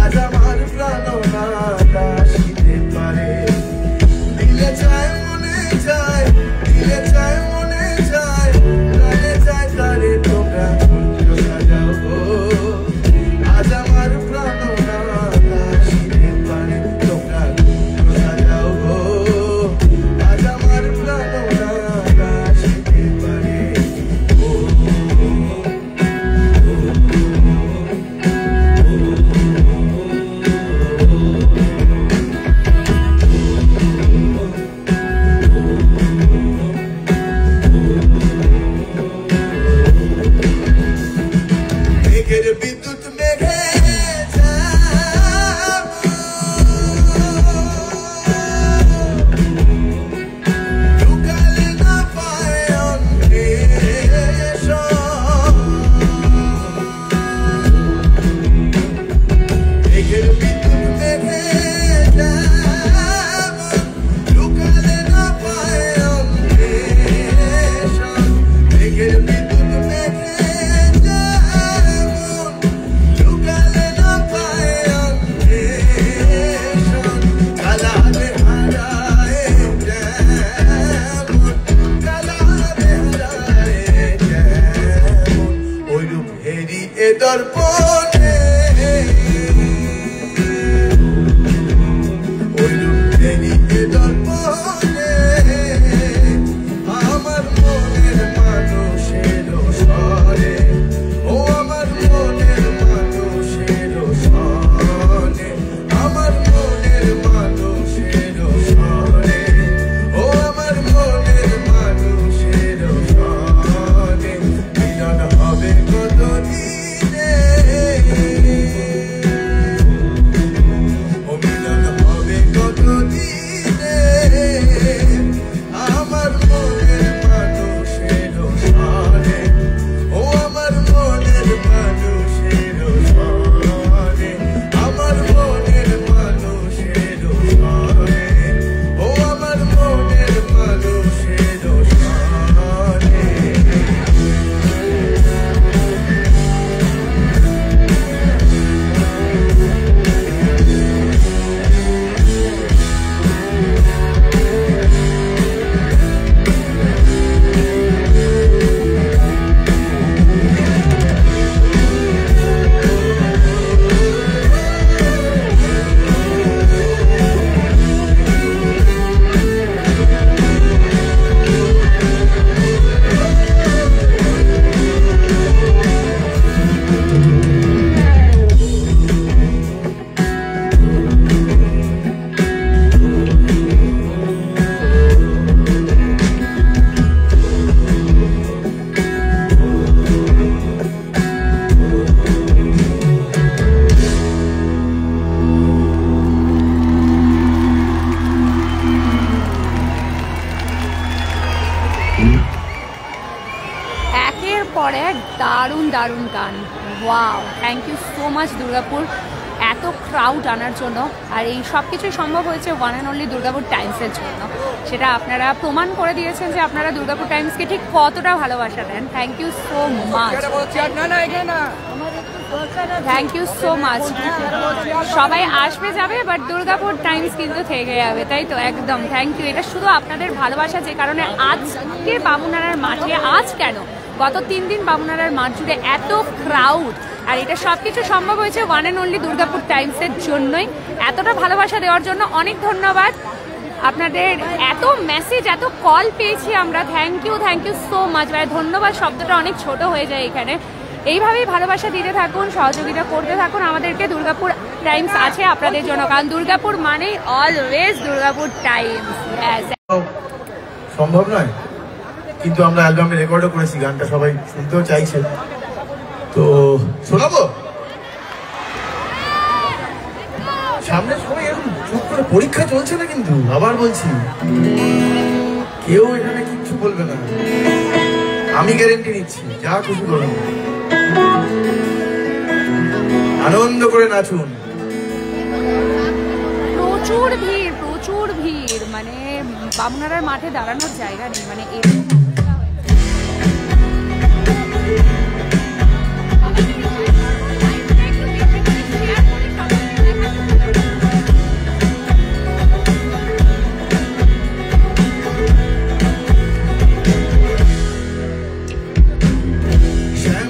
আজ আমার প্রাণনা আসিতে পারে দিলে চায় মনে চায় দিলে চায় মনে চায় প্রাণে চায় তারে তোমরা কুঞ্জ সাজাও গো আজ আমার প্রাণনা আসিতে পর এক দারুণ দারুণ গান। Wow, thank you so much Durgapur এত ক্রাউড আনার জন্য। আর এই সব কিছুই সম্ভব হয়েছে ওয়ান অ্যান্ড অনলি দুর্গাপুর টাইমসের জন্য। সেটা আপনারা প্রমাণ করে দিয়েছেন যে আপনারা দুর্গাপুর টাইমসকে ঠিক কতটা ভালোবাসা দেন। Thank you so much, thank you so much. সবাই আসবে যাবে, বাট দুর্গাপুর টাইমস কিন্তু থেকে যাবে, তাই তো? একদম থ্যাংক ইউ। এটা শুধু আপনাদের ভালোবাসা, যে কারণে আজকে বামুনারার মাঠে, আজ কেন গত 3 দিন বামুনারার মাঠ জুড়ে এত ক্রাউড। আর এটা সব কিছু সম্ভব হয়েছে ওয়ান অ্যান্ড অনলি দুর্গাপুর টাইমসের জন্যই। এতটা ভালোবাসা দেওয়ার জন্য অনেক ধন্যবাদ। আপনাদের এত মেসেজ, এত কল পেয়েছি আমরা। Thank you so much. ভাই ধন্যবাদ শব্দটা অনেক ছোট হয়ে যায় এখানে। এইভাবেই ভালোবাসা দিতে থাকুন, সহযোগিতা করতে থাকুন আমাদেরকে। দুর্গাপুর টাইমস আছে আপনাদের জন্য, কারণ দুর্গাপুর মানেই অলওয়েজ দুর্গাপুর টাইমস। সম্ভব নয়, কিন্তু আমরা অ্যালবামে রেকর্ডও করেছি, গানটা সবাই শুনতেও চাইছে, তো শোনাবো। সামনে সবাই এরকম চুপ করে, পরীক্ষা চলছে না কিন্তু, আবার বলছি কেউ এখানে কিচ্ছু বলবে না, আমি গ্যারেন্টি নিচ্ছি। যা খুশি করুন, আনন্দ করে নাচুন। প্রচুর ভিড়, মানে বামুনারার মাঠে দাঁড়ানোর জায়গা নেই, মানে শ্যাম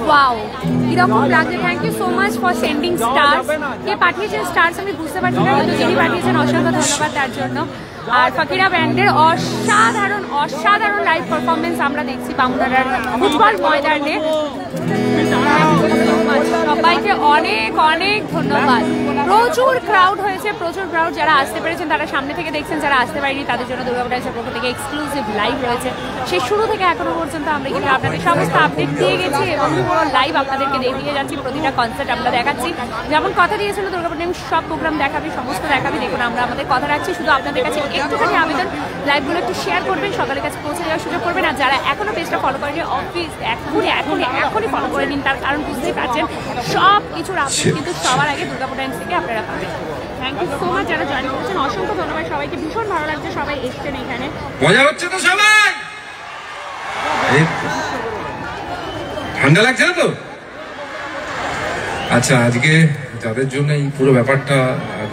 ওয়াও, কিরকম লাগছে? Thank you so much for sending stars. কে পাঠিয়েছেন স্টার্স আমি বুঝতে পারছি না, কিন্তু যিনি পাঠিয়েছেন অসংখ্য ধন্যবাদ তার জন্য। আর ফকিরা ব্যান্ডের অসাধারণ অসাধারণ লাইভ পারফরমেন্স আমরা দেখছি বামুনাড়ার ফুটবল ময়দানে। সবাইকে অনেক অনেক ধন্যবাদ। প্রচুর ক্রাউড হয়েছে, প্রচুর ক্রাউড। যারা আসতে পেরেছেন তারা সামনে থেকে দেখছেন, যারা আসতে পারেনি তাদের জন্য দুর্গাপুর টাইমসের পক্ষ থেকে এক্সক্লুসিভ লাইভ রয়েছে। সেই শুরু থেকে এখনো পর্যন্ত আমরা কিন্তু আপনাদের সমস্ত আপডেট দিয়ে গেছি এবং পুরো লাইভ আপনাদেরকে দেখিয়ে যাচ্ছি। প্রতিটা কনসার্ট আমরা দেখাচ্ছি, যেমন কথা দিয়েছিল দুর্গাপুর টাইমস সব প্রোগ্রাম দেখাবি, সমস্ত দেখাবি। দেখুন আমরা আমাদের কথা রাখছি। শুধু আপনাদের কাছে একটুখানি আবেদন, লাইভগুলো একটু শেয়ার করবেন, সকালের কাছে পৌঁছে যাওয়ার সুযোগ করবেন। আর যারা এখনো পেজটা ফলো করেনি অফিস এখনই ফলো করে নিন, তার কারণ বুঝতেই পারছেন সব কিছুর আপডেট কিন্তু সবার আগে দুর্গাপুর টাইমস থেকে আপনারা পাবেন। থ্যাংক ইউ সো মাচ যারা জয়েন করেছেন, অসংখ্য ধন্যবাদ সবাইকে। ভীষণ ভালো লাগছে সবাই এসছেন এখানে। মজা হচ্ছে তো সবাই? ঠান্ডা লাগছে না তো? আচ্ছা, আজকে যাদের জন্য এই পুরো ব্যাপারটা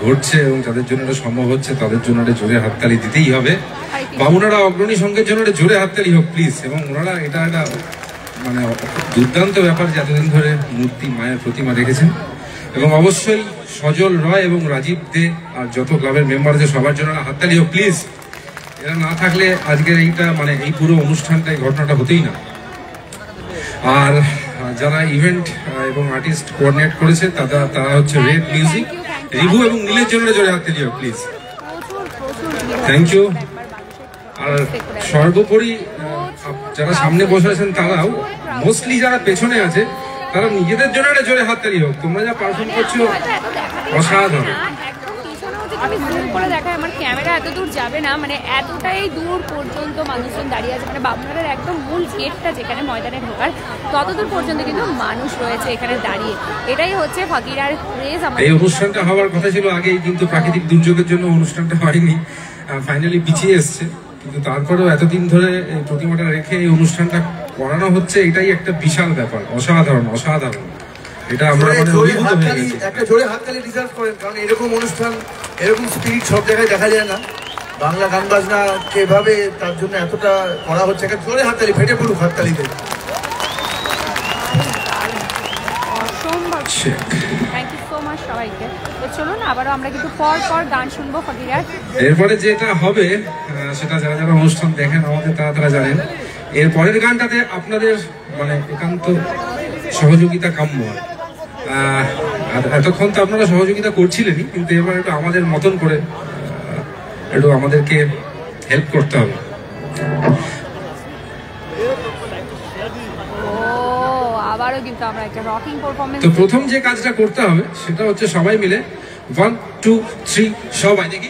ঘটছে এবং যাদের জন্য এটা সম্ভব হচ্ছে তাদের জন্য একটা জোরে হাততালি দিতেই হবে। বামুনাড়া অগ্রণী সংঘের জন্য একটা জোরে হাততালি হোক প্লিজ। এবং ওনারা এটা একটা মানে দুর্দান্ত ব্যাপার যে এতদিন ধরে মূর্তি মায়ের প্রতিমা রেখেছেন। এবং অবশ্যই সজল রয় এবং রাজীব দে আর যত ক্লাবের মেম্বার আছে সবার জন্য হাততালি হোক প্লিজ। এরা না থাকলে আজকের এইটা মানে এই পুরো অনুষ্ঠানটা এই ঘটনাটা হতেই না। আর যারা ইভেন্ট এবং আর্টিস্ট কোঅর্ডিনেট করেছে তারা হচ্ছে রেড মিউজিক, রিভু এবং নীলের জন্য জোরে হাততালি হোক প্লিজ। Thank you. আর সর্বোপরি যারা সামনে বসে আছেন তারাও, মোস্টলি যারা পেছনে আছে তারা নিজেদের জন্য একটা জোরে হাততালি হোক। তোমরা যা পারফর্ম করছো অসাধারণ। আমি জুম করে দেখাই, আমার ক্যামেরা এত দূর যাবে না, মানে এতটাই দূর পর্যন্ত মানুষজন দাঁড়িয়ে আছে। মানে বামুনাড়ার একদম মূল গেটটা যেখানে ময়দানে ঢোকার ততদূর পর্যন্ত কিন্তু মানুষ রয়েছে এখানে দাঁড়িয়ে। এটাই হচ্ছে ফকিরার ক্রেজ। এই অনুষ্ঠানটা হওয়ার কথা ছিল আগেই, কিন্তু প্রাকৃতিক দুর্যোগের জন্য অনুষ্ঠানটা হয়নি, ফাইনালি পিছিয়ে এসছে। কিন্তু তারপরেও এতদিন ধরে এই প্রতিমাটা রেখে এই অনুষ্ঠানটা করানো হচ্ছে, এটাই একটা বিশাল ব্যাপার। অসাধারণ অসাধারণ। এটা আমরা মানে অভিভূত হয়ে গেছি। একটা জোরে হাততালি ডিজার্ভ করেন, কারণ এরকম অনুষ্ঠান এরকম স্পিরিট সব জায়গায় দেখা যায় না। বাংলা গান বাজনা এভাবে তার জন্য এতটা করা হচ্ছে, একটা জোরে হাততালি ফেটে পড়ুক হাততালিতে। থ্যাংক ইউ সো মাচ সবাইকে। তো চলুন আবারও আমরা কিন্তু পর গান শুনবো ফকিরার। এরপরে যেটা হবে সেটা যারা যারা অনুষ্ঠান দেখেন আমাদের তারা জানেন। এর পরের গানটাতে আপনাদের মানে একান্ত সহযোগিতা কাম্য। এতক্ষণ তো আপনারা সহযোগিতা করছিলেনই, কিন্তু এবার একটু আমাদের মতন করে একটু আমাদেরকে হেল্প করতে হবে। আবারও কিন্তু আমরা একটা রকিং পারফরম্যান্স। তো প্রথম যে কাজটা করতে হবে সেটা হচ্ছে সবাই মিলে 1 2 3 সবাই দেখি।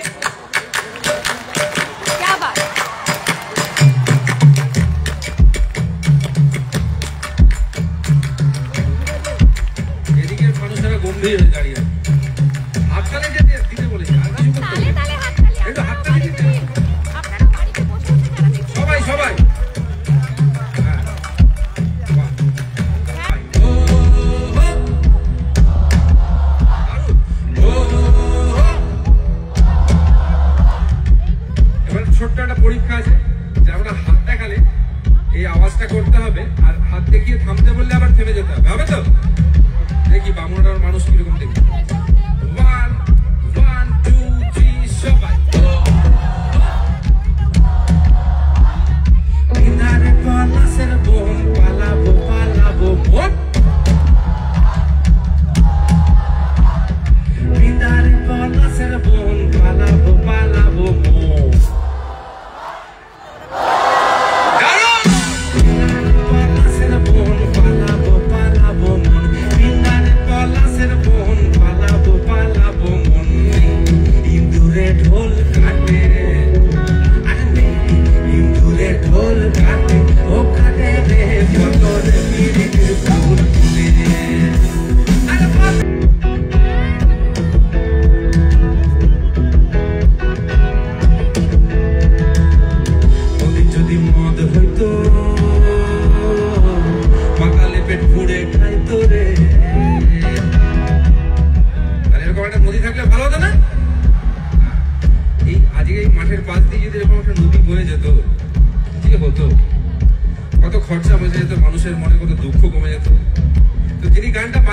এদিকের মানুষেরা গম্ভীর হয়ে দাঁড়িয়ে হাততালি দিতে বলেছি, আর কিছু করতে হবে না। একটু হাততালি দিতে সবাই সবাই। ছোট্ট একটা পরীক্ষা আছে যে আমরা হাত দেখালে এই আওয়াজটা করতে হবে, আর হাত দেখিয়ে থামতে বললে আবার থেমে যেতে হবে। হবে তো? দেখি বামুনাড়ার মানুষ কিরকম দেখি।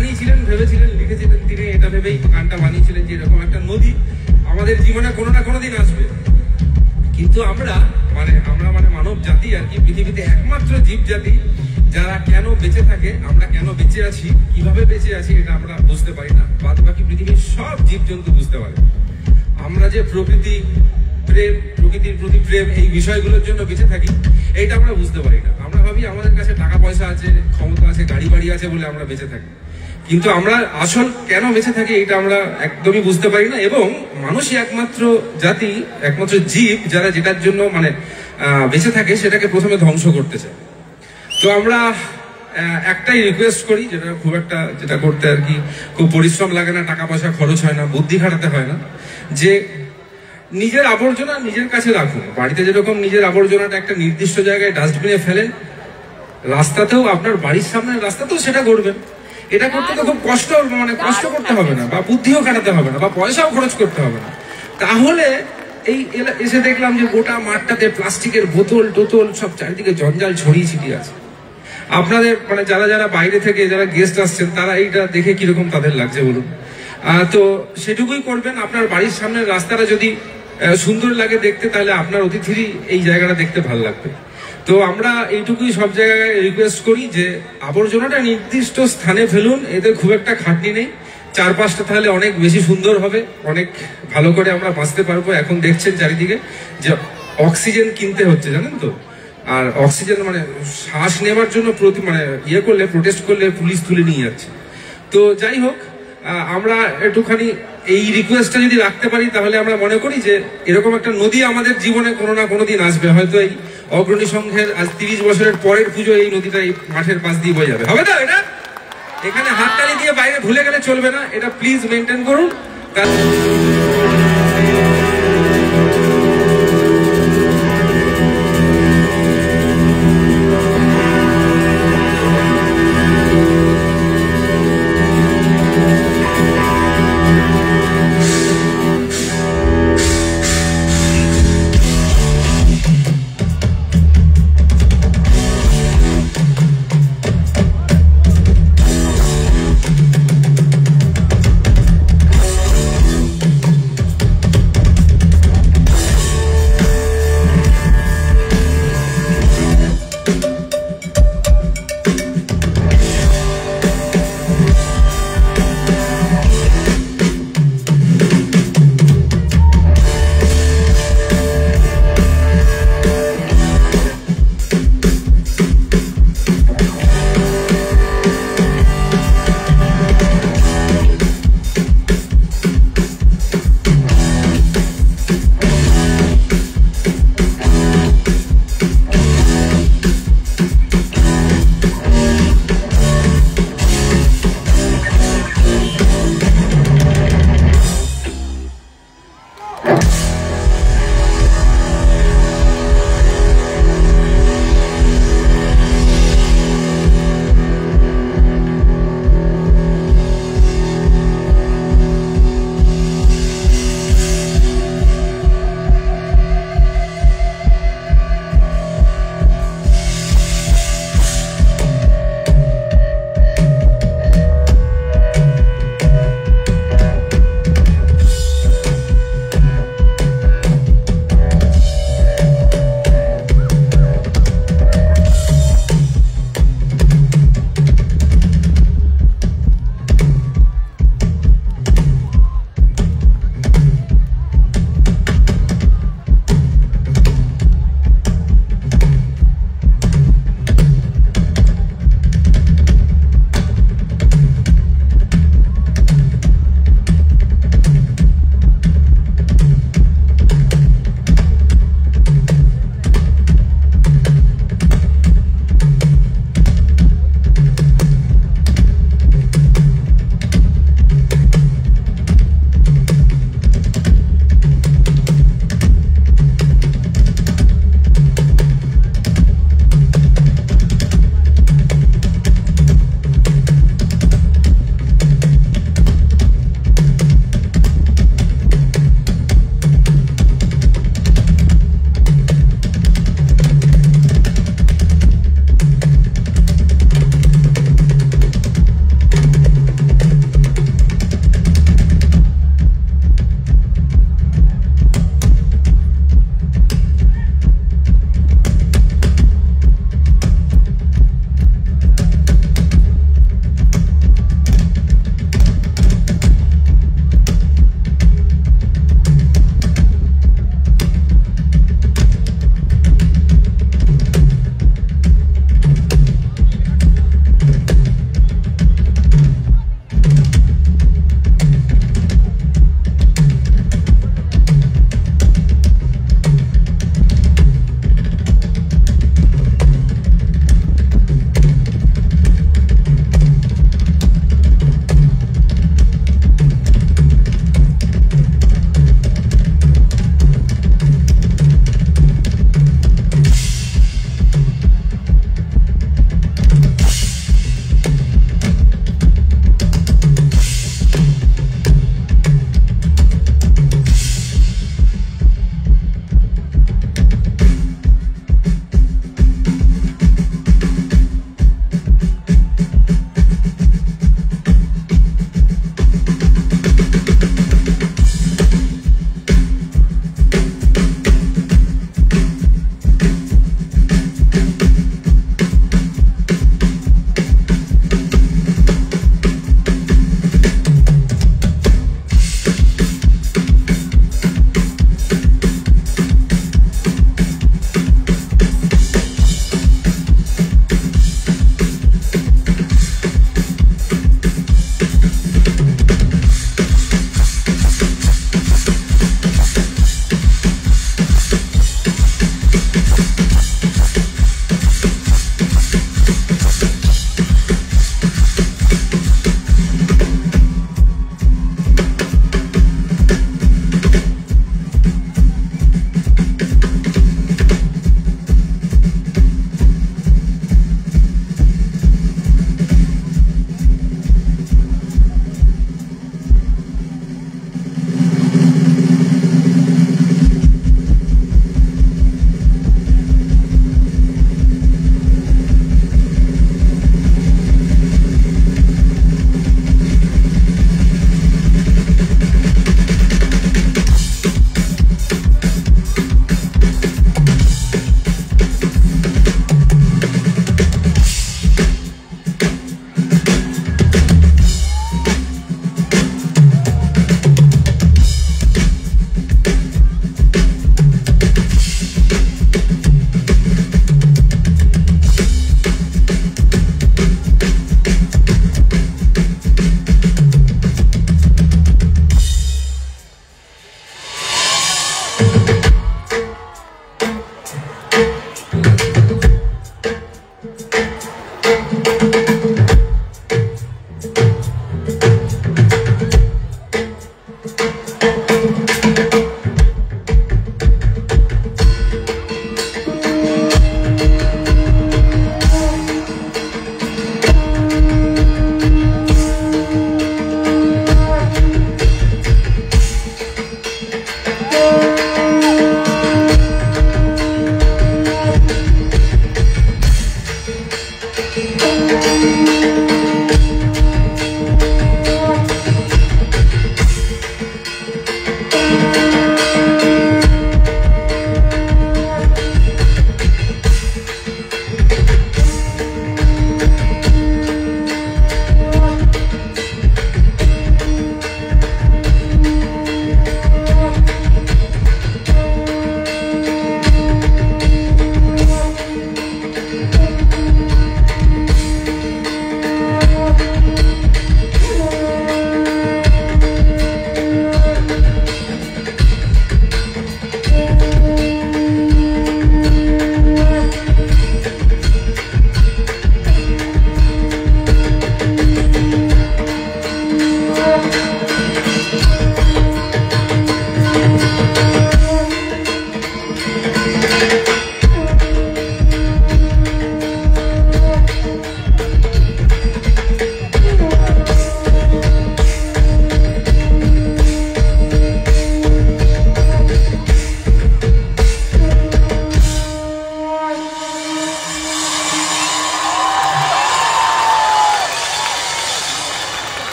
বানিয়েছিলেন, ভেবেছিলেন, লিখেছিলেন তিনি এটা ভেবেই গানটা বানিয়েছিলেন যে এরকম একটা নদী আমাদের জীবনে কোনো না কোনো দিন আসবে। কিন্তু আমরা মানে মানব জাতি আর কি, পৃথিবীতে একমাত্র জীব জাতি যারা কেন বেঁচে থাকে, আমরা কেন বেঁচে আছি, কিভাবে বেঁচে আছি, এটা আমরা বুঝতে পারি না। বাদ বাকি পৃথিবীর সব জীবজন্তু বুঝতে পারে। আমরা যে প্রকৃতির প্রতি প্রেম, এই বিষয়গুলোর জন্য বেঁচে থাকি, এইটা আমরা বুঝতে পারি না। আমরা ভাবি আমাদের কাছে টাকা পয়সা আছে, ক্ষমতা আছে, গাড়ি বাড়ি আছে বলে আমরা বেঁচে থাকি, কিন্তু আমরা আসল কেন বেঁচে থাকি এটা আমরা একদমই বুঝতে পারি না। এবং মানুষই একমাত্র জাতি, একমাত্র জীব যারা যেটার জন্য মানে বেঁচে থাকে সেটাকে প্রথমে ধ্বংস করতে চায়। তো আমরা একটাই রিকোয়েস্ট করি, যেটা করতে আর কি খুব পরিশ্রম লাগে না, টাকা পয়সা খরচ হয় না, বুদ্ধি খাটাতে হয় না, যে নিজের আবর্জনা নিজের কাছে রাখুন। বাড়িতে যেরকম নিজের আবর্জনাটা একটা নির্দিষ্ট জায়গায় ডাস্টবিনে ফেলেন, রাস্তাতেও, আপনার বাড়ির সামনের রাস্তাতেও সেটা করবেন। এটা করতে তো খুব কষ্ট করতে হবে না, বা বুদ্ধিও কাটাতে হবে না, বা পয়সাও খরচ করতে হবে না। তাহলে এই এসে দেখলাম যে গোটা মাঠটাতে প্লাস্টিকের বোতল টোতল সব চারিদিকে জঞ্জাল ছড়িয়ে ছিটিয়ে আছে। আপনাদের মানে যারা বাইরে থেকে যারা গেস্ট আসছেন তারা এইটা দেখে কিরকম তাদের লাগছে বলুন। তো সেটুকুই করবেন। আপনার বাড়ির সামনের রাস্তাটা যদি সুন্দর লাগে দেখতে, তাহলে আপনার অতিথিরই এই জায়গাটা দেখতে ভালো লাগবে। তো আমরা এইটুকুই সব জায়গায় রিকোয়েস্ট করি যে আবর্জনাটা নির্দিষ্ট স্থানে ফেলুন, এতে খুব একটা খাটনি নেই। চারপাশটা তাহলে অনেক বেশি সুন্দর হবে, অনেক ভালো করে আমরা বাঁচতে পারবো। এখন দেখছেন চারিদিকে যে অক্সিজেন কিনতে হচ্ছে, জানেন তো। আর অক্সিজেন মানে শ্বাস নেওয়ার জন্য প্রোটেস্ট করলে পুলিশ তুলে নিয়ে যাচ্ছে। তো যাই হোক, আমরা একটুখানি এই রিকোয়েস্টটা যদি রাখতে পারি, তাহলে আমরা মনে করি যে এরকম একটা নদী আমাদের জীবনে কোনো না কোনো দিন আসবে। হয়তো এই অগ্রণী সংঘের আজ 30 বছরের পরের পুজো এই নদীটা এই মাঠের পাশ দিয়ে বয়ে যাবে, হবে না? এটা এখানে হাততালি দিয়ে বাইরে ভুলে গেলে চলবে না, এটা প্লিজ মেনটেন করুন।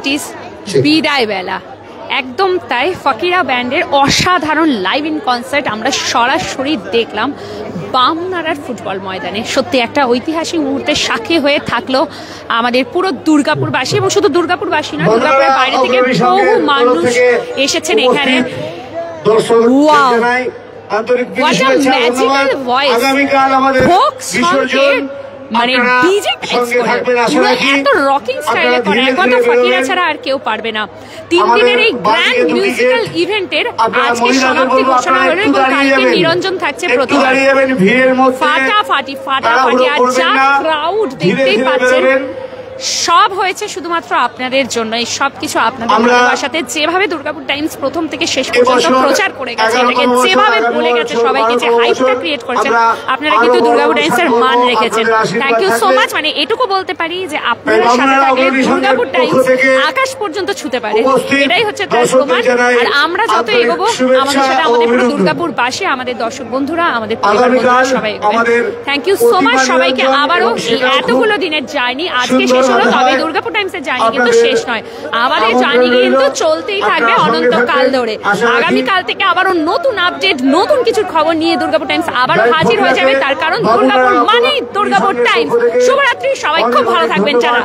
ইট ইজ বিদায় বেলা। একদম তাই, ফকিরা ব্যান্ডের অসাধারণ লাইভ ইন কনসার্ট আমরা সরাসরি দেখলাম বামনাড়ার ফুটবল ময়দানে। সত্যি একটা ঐতিহাসিক মুহূর্তের সাক্ষী হয়ে থাকলো আমাদের পুরো দুর্গাপুরবাসী, এবং শুধু দুর্গাপুরবাসী না, দুর্গাপুরের বাইরে থেকে বহু মানুষ এসেছেন এখানে। Wow, what a magical voice, folk সঙ্গের মানে ডিজে এত রকিং স্টাইলে করা একমাত্র ফকিরা ছাড়া আর কেউ পারবে না। 3 দিনের এই গ্র্যান্ড মিউজিক্যাল ইভেন্টের আজকে সমাপ্তি ঘোষণা হলো এবং কালকে নিরঞ্জন থাকছে প্রতিবার। ফাটাফাটি আর যা ক্রাউড দেখতেই পাচ্ছেন, সব হয়েছে শুধুমাত্র আপনাদের জন্য। এই সব কিছু আপনাদের ভালোবাসাতে। যেভাবে দুর্গাপুর টাইমস প্রথম থেকে শেষ পর্যন্ত প্রচার করে গেছে, এটাকে যেভাবে বলে গেছে সবাইকে, যে হাইপটা ক্রিয়েট করেছেন, আপনারা কিন্তু দুর্গাপুর টাইমস এর মান রেখেছেন। Thank you so much. মানে এটুকু বলতে পারি যে আপনারা সাথে থাকলে দুর্গাপুর টাইমস আকাশ পর্যন্ত ছুতে পারে, এটাই হচ্ছে তার প্রমাণ। আর আমরা যত এগোবো, আমাদের সাথে আমাদের পুরো দুর্গাপুরবাসী, আমাদের দর্শক বন্ধুরা, আমাদের পরিবার বন্ধুরা সবাই এগোবে। থ্যাংক ইউ সো মাচ সবাইকে। আবারও এতগুলো দিনের জার্নি আজকে শেষ হলো, তবে দুর্গাপুর টাইমসের জার্নি কিন্তু শেষ নয়। আমাদের জার্নি কিন্তু চলতেই থাকবে অনন্তকাল ধরে। আগামীকাল থেকে আবারও নতুন আপডেট, নতুন কিছুর খবর নিয়ে দুর্গাপুর টাইমস আবারও হাজির হয়ে যাবে। তার কারণ দুর্গাপুর মানেই দুর্গাপুর টাইমস। শুভরাত্রি, সবাই খুব ভালো থাকবেন। যারা